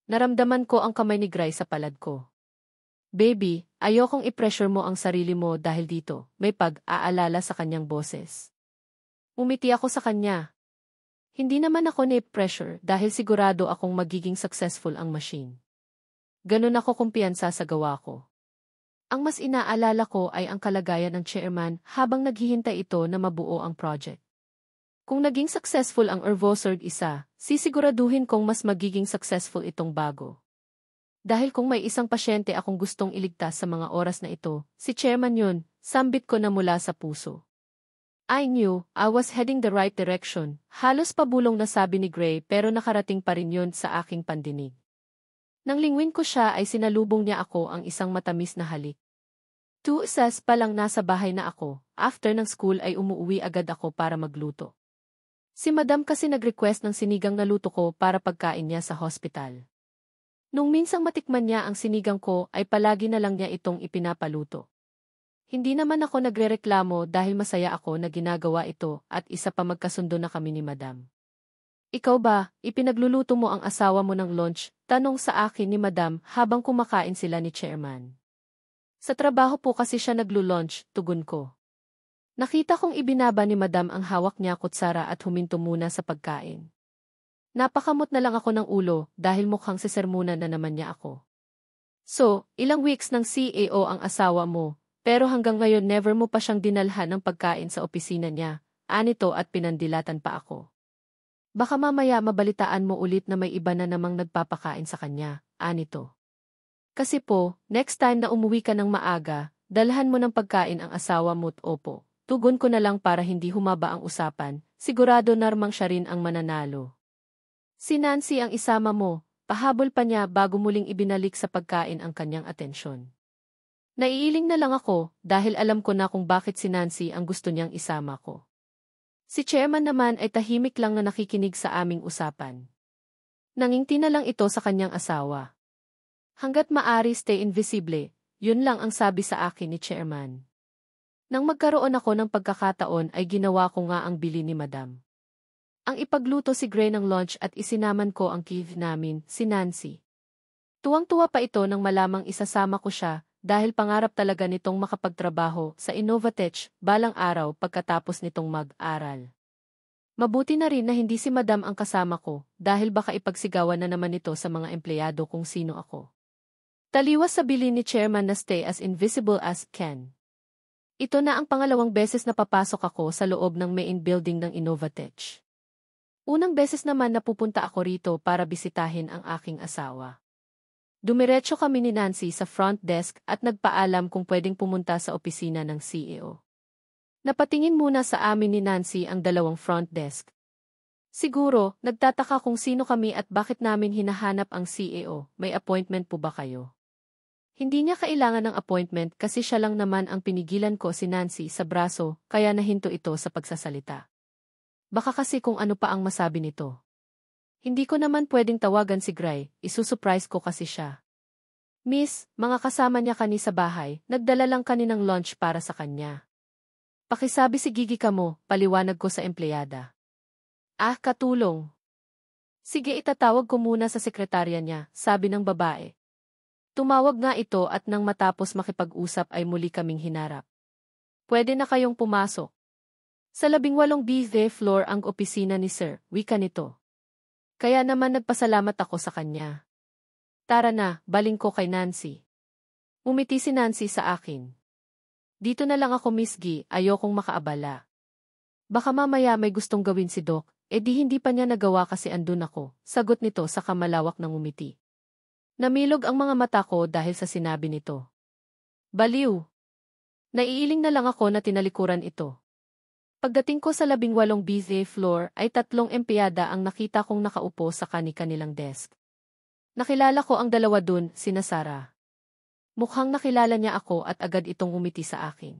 Naramdaman ko ang kamay ni Gray sa palad ko. Baby, ayokong i-pressure mo ang sarili mo dahil dito, may pag-aalala sa kanyang boses. Umiti ako sa kanya. Hindi naman ako na-pressure dahil sigurado akong magiging successful ang machine. Ganun ako kumpiyansa sa gawa ko. Ang mas inaalala ko ay ang kalagayan ng chairman habang naghihintay ito na mabuo ang project. Kung naging successful ang Irvoser isa, sisiguraduhin kong mas magiging successful itong bago. Dahil kung may isang pasyente akong gustong iligtas sa mga oras na ito, si chairman yun, sambit ko na mula sa puso. I knew I was heading the right direction, halos pabulong na sabi ni Gray pero nakarating pa rin yun sa aking pandinig. Nang lingwin ko siya ay sinalubong niya ako ang isang matamis na halik. 2 hours pa lang nasa bahay na ako, after ng school ay umuwi agad ako para magluto. Si Madam kasi nag-request ng sinigang na luto ko para pagkain niya sa hospital. Nung minsang matikman niya ang sinigang ko ay palagi na lang niya itong ipinapaluto. Hindi naman ako nagrereklamo dahil masaya ako na ginagawa ito at isa pa magkasundo na kami ni Madam. Ikaw ba, ipinagluluto mo ang asawa mo ng lunch? Tanong sa akin ni Madam habang kumakain sila ni Chairman. Sa trabaho po kasi siya naglu-lunch, tugon ko. Nakita kong ibinaba ni Madam ang hawak niya kutsara at huminto muna sa pagkain. Napakamot na lang ako ng ulo dahil mukhang sisermunan na naman niya ako. So, ilang weeks ng CAO ang asawa mo? Pero hanggang ngayon never mo pa siyang dinalhan ng pagkain sa opisina niya, anito at pinandilatan pa ako. Baka mamaya mabalitaan mo ulit na may iba na namang nagpapakain sa kanya, anito. Kasi po, next time na umuwi ka ng maaga, dalhan mo ng pagkain ang asawa mo't opo. Tugon ko na lang para hindi humaba ang usapan, sigurado narmang siya rin ang mananalo. Si Nancy ang isama mo, pahabol pa niya bago muling ibinalik sa pagkain ang kanyang atensyon. Naiiling na lang ako dahil alam ko na kung bakit si Nancy ang gusto niyang isama ko. Si Chairman naman ay tahimik lang na nakikinig sa aming usapan. Nangingti na lang ito sa kanyang asawa. Hanggat maari stay invisible, yun lang ang sabi sa akin ni Chairman. Nang magkaroon ako ng pagkakataon ay ginawa ko nga ang bili ni Madam. Ang ipagluto si Gray ng lunch at isinaman ko ang kid namin, si Nancy. Tuwang-tuwa pa ito nang malamang isasama ko siya dahil pangarap talaga nitong makapagtrabaho sa Innovatech balang araw pagkatapos nitong mag-aral. Mabuti na rin na hindi si Madam ang kasama ko dahil baka ipagsigawan na naman ito sa mga empleyado kung sino ako. Taliwas sa bilin ni Chairman na stay as invisible as can. Ito na ang pangalawang beses na papasok ako sa loob ng main building ng Innovatech. Unang beses naman na pupunta ako rito para bisitahin ang aking asawa. Dumiretso kami ni Nancy sa front desk at nagpaalam kung pwedeng pumunta sa opisina ng CEO. Napatingin muna sa amin ni Nancy ang dalawang front desk. Siguro, nagtataka kung sino kami at bakit namin hinahanap ang CEO, may appointment po ba kayo? Hindi niya kailangan ng appointment kasi siya lang naman ang pinigilan ko si Nancy sa braso kaya nahinto ito sa pagsasalita. Baka kasi kung ano pa ang masabi nito. Hindi ko naman pwedeng tawagan si Gray, isusurprise ko kasi siya. Miss, mga kasama niya kani sa bahay, nagdala lang kani ng lunch para sa kanya. Pakisabi si Gigi ka mo, paliwanag ko sa empleyada. Ah, katulong. Sige itatawag ko muna sa sekretarya niya, sabi ng babae. Tumawag nga ito at nang matapos makipag-usap ay muli kaming hinarap. Pwede na kayong pumasok. Sa 18B floor ang opisina ni Sir, wika nito. Kaya naman nagpasalamat ako sa kanya. Tara na, baling ko kay Nancy. Umiti si Nancy sa akin. Dito na lang ako Miss G, ayokong makaabala. Baka mamaya may gustong gawin si Doc, di hindi pa niya nagawa kasi andun ako, sagot nito sa kamalawak ng umiti. Namilog ang mga mata ko dahil sa sinabi nito. Baliw! Naiiling na lang ako na tinalikuran ito. Pagdating ko sa 18B floor ay 3 empleyada ang nakita kong nakaupo sa kani-kanilang desk. Nakilala ko ang dalawa dun, sina Sarah. Mukhang nakilala niya ako at agad itong umiti sa akin.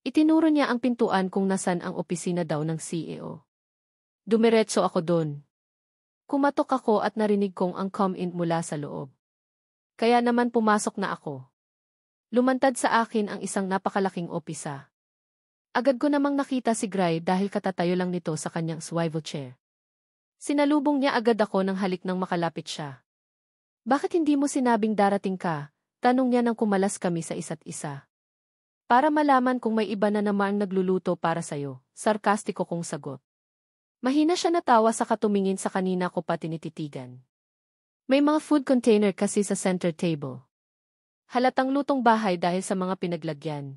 Itinuro niya ang pintuan kung nasan ang opisina daw ng CEO. Dumiretso ako dun. Kumatok ako at narinig kong ang come-in mula sa loob. Kaya naman pumasok na ako. Lumantad sa akin ang isang napakalaking opisa. Agad ko namang nakita si Gray dahil katatayo lang nito sa kanyang swivel chair. Sinalubong niya agad ako ng halik nang makalapit siya. Bakit hindi mo sinabing darating ka? Tanong niya nang kumalas kami sa isa't isa. Para malaman kung may iba na namang nagluluto para sayo, sarkastiko kong sagot. Mahina siya natawa sa katumingin sa kanina ko pa tinititigan. May mga food container kasi sa center table. Halatang lutong bahay dahil sa mga pinaglagyan.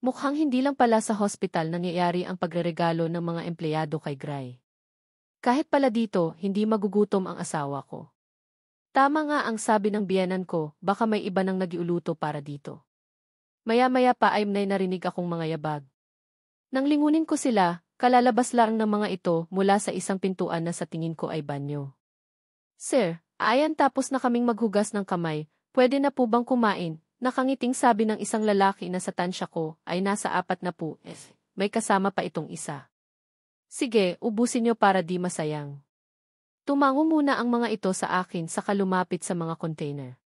Mukhang hindi lang pala sa hospital nangyayari ang pagreregalo ng mga empleyado kay Gray. Kahit pala dito, hindi magugutom ang asawa ko. Tama nga ang sabi ng biyenan ko, baka may iba nang nagiuluto para dito. Maya-maya pa ay may narinig akong mga yabag. Nang lingunin ko sila, kalalabas lang ng mga ito mula sa isang pintuan na sa tingin ko ay banyo. Sir, ayan tapos na kaming maghugas ng kamay, pwede na po bang kumain? Nakangiting sabi ng isang lalaki na sa tansya ko ay nasa 4 na po, may kasama pa itong isa. Sige, ubusin niyo para di masayang. Tumango muna ang mga ito sa akin saka lumapit sa mga container.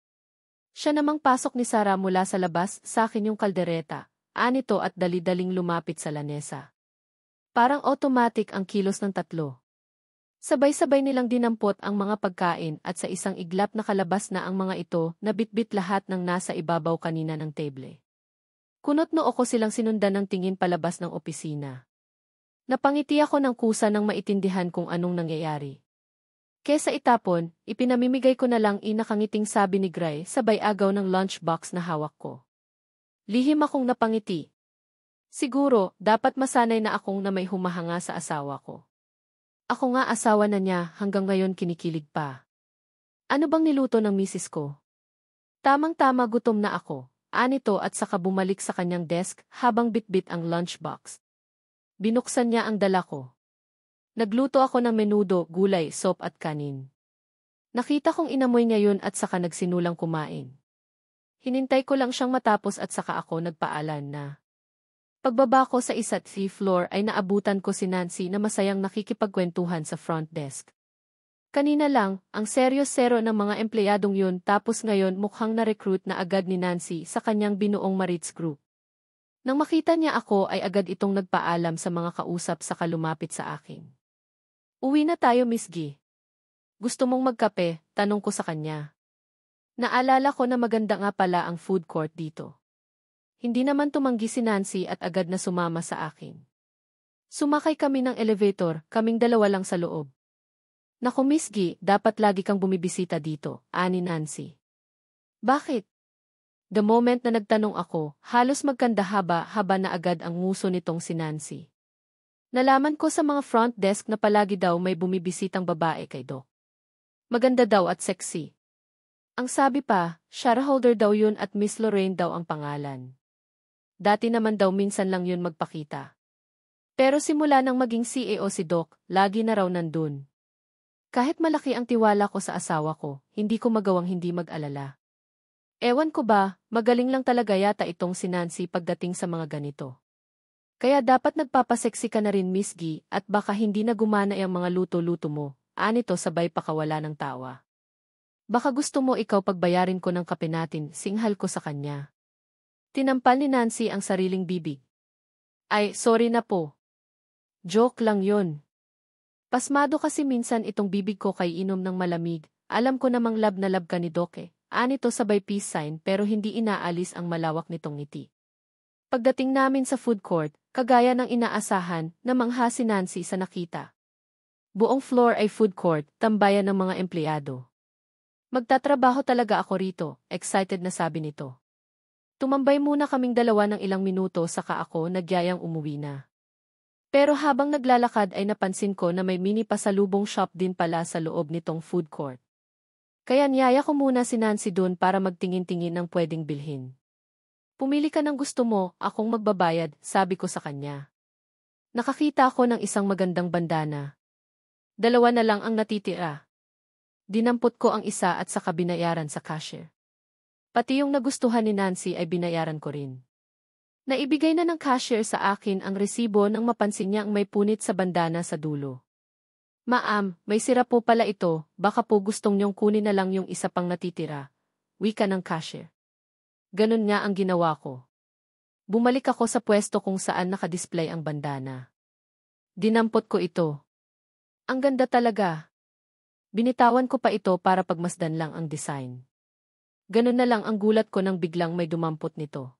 Siya namang pasok ni Sarah mula sa labas sa akin yung kaldereta, anito at dali-daling lumapit sa lanesa. Parang automatic ang kilos ng 3. Sabay-sabay nilang dinampot ang mga pagkain at sa isang iglap na kalabas na ang mga ito na bitbit lahat ng nasa ibabaw kanina ng table. Kunot noo ko silang sinundan ng tingin palabas ng opisina. Napangiti ako ng kusa nang maitindihan kung anong nangyayari. Kesa itapon, ipinamimigay ko na lang nakangiting sabi ni Gray sabay agaw ng lunchbox na hawak ko. Lihim akong napangiti. Siguro, dapat masanay na akong na may humahanga sa asawa ko. Ako nga asawa na niya hanggang ngayon kinikilig pa. Ano bang niluto ng misis ko? Tamang-tama gutom na ako, anito at saka bumalik sa kanyang desk habang bitbit ang lunchbox. Binuksan niya ang dala ko. Nagluto ako ng menudo, gulay, soup at kanin. Nakita kong inamoy niya yun at saka nagsinulang kumain. Hinintay ko lang siyang matapos at saka ako nagpaalan na. Pagbaba ko sa isa't floor ay naabutan ko si Nancy na masayang nakikipagkwentuhan sa front desk. Kanina lang, ang seryo-sero ng mga empleyadong yun tapos ngayon mukhang na-recruit na agad ni Nancy sa kanyang binuong Maritz Group. Nang makita niya ako ay agad itong nagpaalam sa mga kausap sa lumapit sa akin. Uwi na tayo, Miss G. Gusto mong magkape? Tanong ko sa kanya. Naalala ko na maganda nga pala ang food court dito. Hindi naman tumanggi si Nancy at agad na sumama sa akin. Sumakay kami ng elevator, kaming dalawa lang sa loob. Naku Miss G, dapat lagi kang bumibisita dito, ani Nancy. Bakit? The moment na nagtanong ako, halos magkandahaba-haba na agad ang nguso nitong si Nancy. Nalaman ko sa mga front desk na palagi daw may bumibisitang babae kay Doc. Maganda daw at sexy. Ang sabi pa, shareholder daw yun at Miss Lorraine daw ang pangalan. Dati naman daw minsan lang yun magpakita. Pero simula nang maging CEO si Doc, lagi na raw nandun. Kahit malaki ang tiwala ko sa asawa ko, hindi ko magawang hindi mag-alala. Ewan ko ba, magaling lang talaga yata itong si Nancy pagdating sa mga ganito. Kaya dapat nagpapaseksi ka na rin Miss G at baka hindi na gumana ang mga luto-luto mo, anito sabay pakawala ng tawa. Baka gusto mo ikaw pagbayarin ko ng kape natin, singhal ko sa kanya. Tinampal ni Nancy ang sariling bibig. Ay, sorry na po. Joke lang yun. Pasmado kasi minsan itong bibig ko kay inom ng malamig, alam ko namang lab na lab ka ni Doc eh. Anito sabay peace sign pero hindi inaalis ang malawak nitong ngiti. Pagdating namin sa food court, kagaya ng inaasahan, namangha si Nancy sa nakita. Buong floor ay food court, tambayan ng mga empleyado. Magtatrabaho talaga ako rito, excited na sabi nito. Tumambay muna kaming dalawa ng ilang minuto saka ako nagyayang umuwi na. Pero habang naglalakad ay napansin ko na may mini pasalubong shop din pala sa loob nitong food court. Kaya niyaya ko muna si Nancy doon para magtingin-tingin ng pwedeng bilhin. Pumili ka ng gusto mo, akong magbabayad, sabi ko sa kanya. Nakakita ako ng isang magandang bandana. 2 na lang ang natitira. Dinampot ko ang isa at saka binayaran sa cashier. Pati yung nagustuhan ni Nancy ay binayaran ko rin. Naibigay na ng cashier sa akin ang resibo nang mapansin niya ang may punit sa bandana sa dulo. Ma'am, may sira po pala ito, baka po gustong niyong kunin na lang yung isa pang natitira. Wika ng cashier. Ganun nga ang ginawa ko. Bumalik ako sa pwesto kung saan nakadisplay ang bandana. Dinampot ko ito. Ang ganda talaga. Binitawan ko pa ito para pagmasdan lang ang design. Ganun na lang ang gulat ko nang biglang may dumampot nito.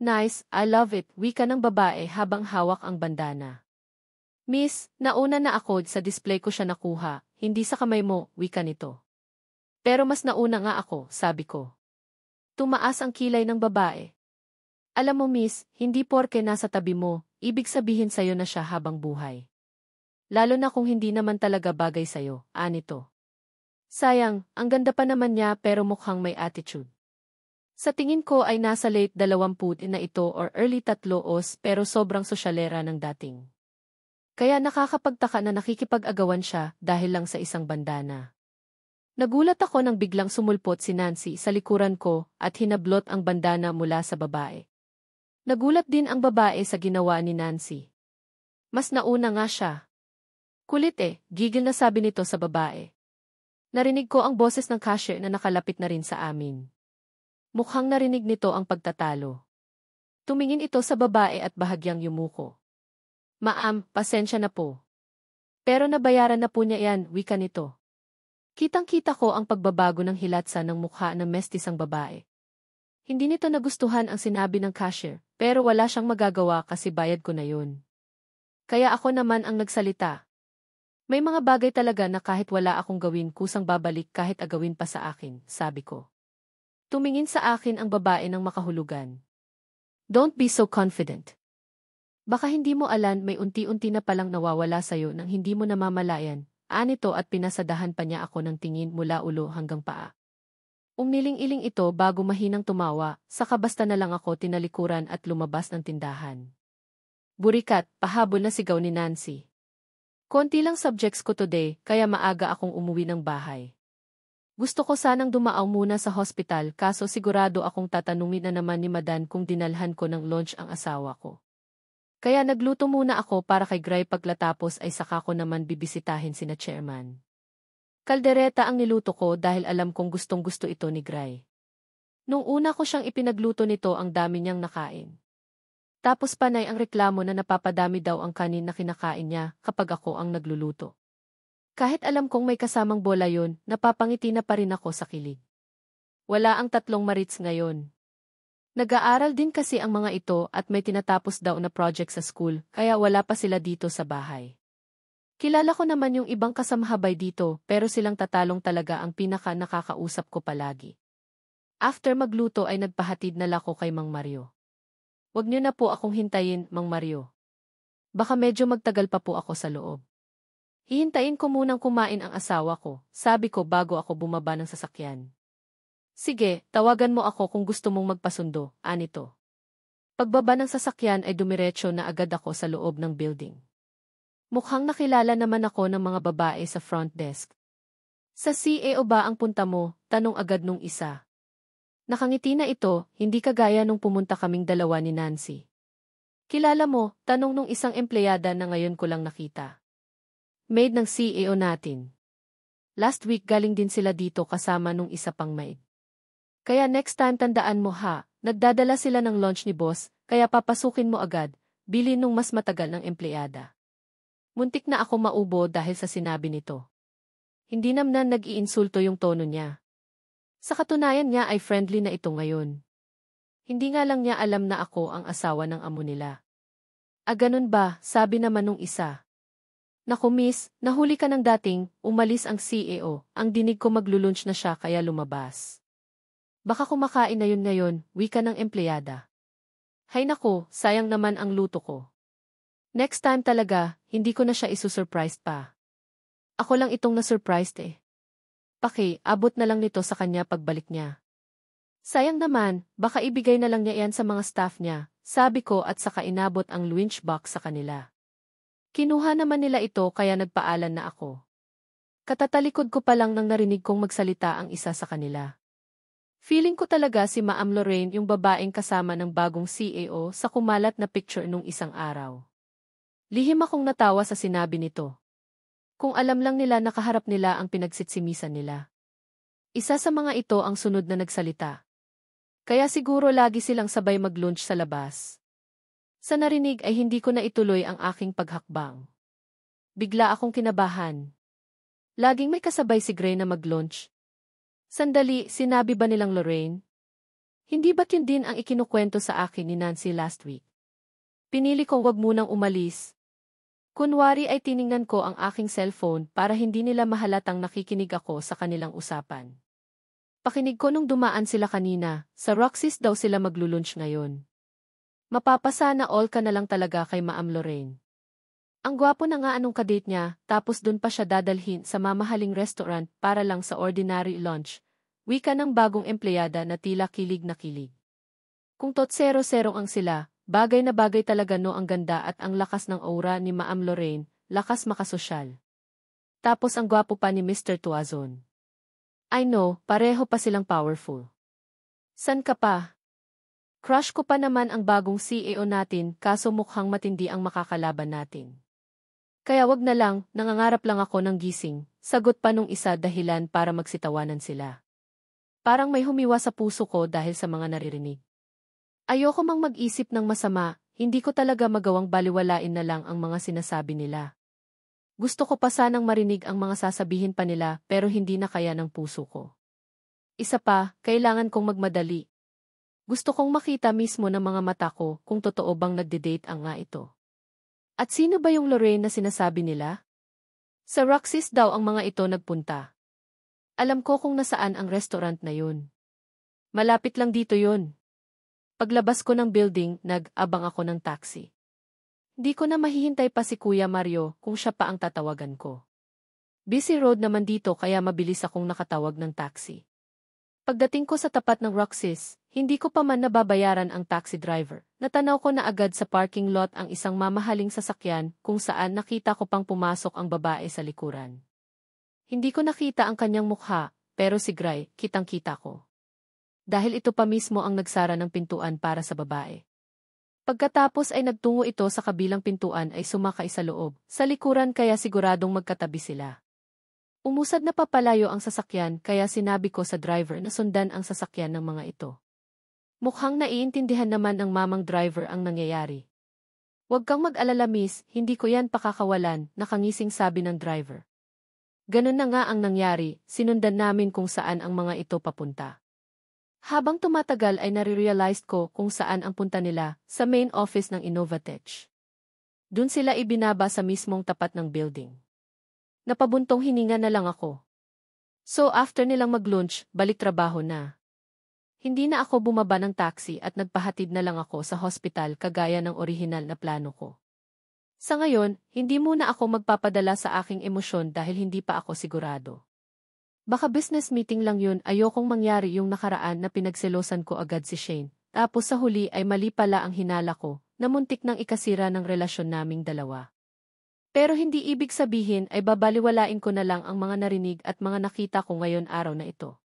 Nice, I love it, wika ng babae habang hawak ang bandana. Miss, nauna na ako sa display ko siya nakuha, hindi sa kamay mo, wika nito. Pero mas nauna nga ako, sabi ko. Tumaas ang kilay ng babae. Alam mo miss, hindi porke nasa tabi mo, ibig sabihin sa'yo na siya habang buhay. Lalo na kung hindi naman talaga bagay sa'yo, anito. Sayang, ang ganda pa naman niya pero mukhang may attitude. Sa tingin ko ay nasa late 20 na ito or early 30 pero sobrang sosyalera ng dating. Kaya nakakapagtaka na nakikipag-agawan siya dahil lang sa isang bandana. Nagulat ako nang biglang sumulpot si Nancy sa likuran ko at hinablot ang bandana mula sa babae. Nagulat din ang babae sa ginawa ni Nancy. Mas nauna nga siya. Kulit gigil na sabi nito sa babae. Narinig ko ang boses ng cashier na nakalapit na rin sa amin. Mukhang narinig nito ang pagtatalo. Tumingin ito sa babae at bahagyang yumuko. Ma'am, pasensya na po. Pero nabayaran na po niya yan, wika nito. Kitang-kita ko ang pagbabago ng hilatsa ng mukha ng mestisang babae. Hindi nito nagustuhan ang sinabi ng cashier, pero wala siyang magagawa kasi bayad ko na yun. Kaya ako naman ang nagsalita. May mga bagay talaga na kahit wala akong gawin kusang babalik kahit agawin pa sa akin, sabi ko. Tumingin sa akin ang babae ng makahulugan. Don't be so confident. Baka hindi mo alam may unti-unti na palang nawawala sa'yo nang hindi mo namamalayan, anito at pinasadahan pa niya ako ng tingin mula ulo hanggang paa. Umiling-iling ito bago mahinang tumawa, saka basta na lang ako tinalikuran at lumabas ng tindahan. Burikat, pahabol na sigaw ni Nancy. Konti lang subjects ko today, kaya maaga akong umuwi ng bahay. Gusto ko sanang dumaaw muna sa hospital kaso sigurado akong tatanungin na naman ni Madan kung dinalhan ko ng lunch ang asawa ko. Kaya nagluto muna ako para kay Gray paglatapos ay saka ko naman bibisitahin sina chairman. Kaldereta ang niluto ko dahil alam kong gustong-gusto ito ni Gray. Nung una ko siyang ipinagluto nito ang dami niyang nakain. Tapos panay ang reklamo na napapadami daw ang kanin na kinakain niya kapag ako ang nagluluto. Kahit alam kong may kasamang bola yun, napapangiti na pa rin ako sa kilig. Wala ang tatlong Marits ngayon. Nag-aaral din kasi ang mga ito at may tinatapos daw na project sa school, kaya wala pa sila dito sa bahay. Kilala ko naman yung ibang kasamhabay dito, pero silang tatalong talaga ang pinaka nakakausap ko palagi. After magluto ay nagpahatid na lako kay Mang Mario. Wag niyo na po akong hintayin, Mang Mario. Baka medyo magtagal pa po ako sa loob. Hihintayin ko munang kumain ang asawa ko, sabi ko bago ako bumaba ng sasakyan. Sige, tawagan mo ako kung gusto mong magpasundo, anito. Pagbaba ng sasakyan ay dumiretso na agad ako sa loob ng building. Mukhang nakilala naman ako ng mga babae sa front desk. Sa CAO ba ang punta mo? Tanong agad nung isa. Nakangiti na ito, hindi kagaya nung pumunta kaming dalawa ni Nancy. Kilala mo? Tanong nung isang empleyada na ngayon ko lang nakita. Maid ng CAO natin. Last week galing din sila dito kasama nung isa pang maid. Kaya next time tandaan mo ha, nagdadala sila ng lunch ni boss, kaya papasukin mo agad, bili nung mas matagal ng empleyada. Muntik na ako maubo dahil sa sinabi nito. Hindi naman nag-iinsulto yung tono niya. Sa katunayan niya ay friendly na ito ngayon. Hindi nga lang niya alam na ako ang asawa ng amo nila. Ganun ba, sabi naman nung isa. Naku miss, nahuli ka ng dating, umalis ang CAO, ang dinig ko maglulunch na siya kaya lumabas. Baka kumakain na yun ngayon, wika ng empleyada. Hay nako, sayang naman ang luto ko. Next time talaga, hindi ko na siya isusurprise pa. Ako lang itong nasurprised eh. Abot na lang nito sa kanya pagbalik niya. Sayang naman, baka ibigay na lang niya yan sa mga staff niya, sabi ko at saka inabot ang lunchbox sa kanila. Kinuha naman nila ito kaya nagpaalan na ako. Katatalikod ko pa lang nang narinig kong magsalita ang isa sa kanila. Feeling ko talaga si Ma'am Lorraine yung babaeng kasama ng bagong CAO sa kumalat na picture nung isang araw. Lihim akong natawa sa sinabi nito. Kung alam lang nila nakaharap nila ang pinagsitsimisan nila. Isa sa mga ito ang sunod na nagsalita. Kaya siguro lagi silang sabay mag-lunch sa labas. Sa narinig ay hindi ko na ituloy ang aking paghakbang. Bigla akong kinabahan. Laging may kasabay si Gray na mag-lunch. Sandali, sinabi ba nilang Lorraine? Hindi ba't yun din ang ikinukwento sa akin ni Nancy last week? Pinili kong wag munang umalis. Kunwari ay tiningnan ko ang aking cellphone para hindi nila mahalatang nakikinig ako sa kanilang usapan. Pakinig ko nung dumaan sila kanina, sa Roxy's daw sila maglulunch ngayon. Mapapasana all ka na lang talaga kay Ma'am Lorraine. Ang gwapo na nga anong kadate niya, tapos dun pa siya dadalhin sa mamahaling restaurant para lang sa ordinary lunch, wika ng bagong empleyada na tila kilig na kilig. Kung tot-zero-zero ang sila, bagay na bagay talaga no ang ganda at ang lakas ng aura ni Ma'am Lorraine, lakas makasosyal. Tapos ang gwapo pa ni Mr. Tuazon. I know, pareho pa silang powerful. San ka pa? Crush ko pa naman ang bagong CAO natin kaso mukhang matindi ang makakalaban natin. Kaya wag na lang, nangangarap lang ako ng gising, sagot pa nung isa dahilan para magsitawanan sila. Parang may humiwa sa puso ko dahil sa mga naririnig. Ayoko mang mag-isip ng masama, hindi ko talaga magawang baliwalain na lang ang mga sinasabi nila. Gusto ko pa sanang marinig ang mga sasabihin pa nila pero hindi na kaya ng puso ko. Isa pa, kailangan kong magmadali. Gusto kong makita mismo ng mga mata ko kung totoo bang nagde-date ang nga ito. At sino ba yung Lorraine na sinasabi nila? Sa Roxy's daw ang mga ito nagpunta. Alam ko kung nasaan ang restaurant na yun. Malapit lang dito yun. Paglabas ko ng building, nag-abang ako ng taxi. Di ko na mahihintay pa si Kuya Mario kung siya pa ang tatawagan ko. Busy road naman dito kaya mabilis akong nakatawag ng taxi. Pagdating ko sa tapat ng Roxy's, hindi ko pa man nababayaran ang taxi driver. Natanaw ko na agad sa parking lot ang isang mamahaling sasakyan kung saan nakita ko pang pumasok ang babae sa likuran. Hindi ko nakita ang kanyang mukha, pero si Gray, kitang-kita ko. Dahil ito pa mismo ang nagsara ng pintuan para sa babae. Pagkatapos ay nagtungo ito sa kabilang pintuan ay sumakay sa loob, sa likuran kaya siguradong magkatabi sila. Umusad na papalayo ang sasakyan kaya sinabi ko sa driver na sundan ang sasakyan ng mga ito. Mukhang naiintindihan naman ng mamang driver ang nangyayari. Huwag kang mag-alala miss, hindi ko yan pakakawalan, nakangising sabi ng driver. Ganun na nga ang nangyari, sinundan namin kung saan ang mga ito papunta. Habang tumatagal ay nare-realized ko kung saan ang punta nila, sa main office ng Innovatech. Doon sila ibinaba sa mismong tapat ng building. Napabuntong hininga na lang ako. So after nilang mag-lunch, balik trabaho na. Hindi na ako bumaba ng taxi at nagpahatid na lang ako sa hospital kagaya ng orihinal na plano ko. Sa ngayon, hindi muna ako magpapadala sa aking emosyon dahil hindi pa ako sigurado. Baka business meeting lang yun, ayokong mangyari yung nakaraan na pinagselosan ko agad si Shane. Tapos sa huli ay mali pala ang hinala ko, na muntik nang ikasira ng relasyon naming dalawa. Pero hindi ibig sabihin ay babaliwalain ko na lang ang mga narinig at mga nakita ko ngayon araw na ito.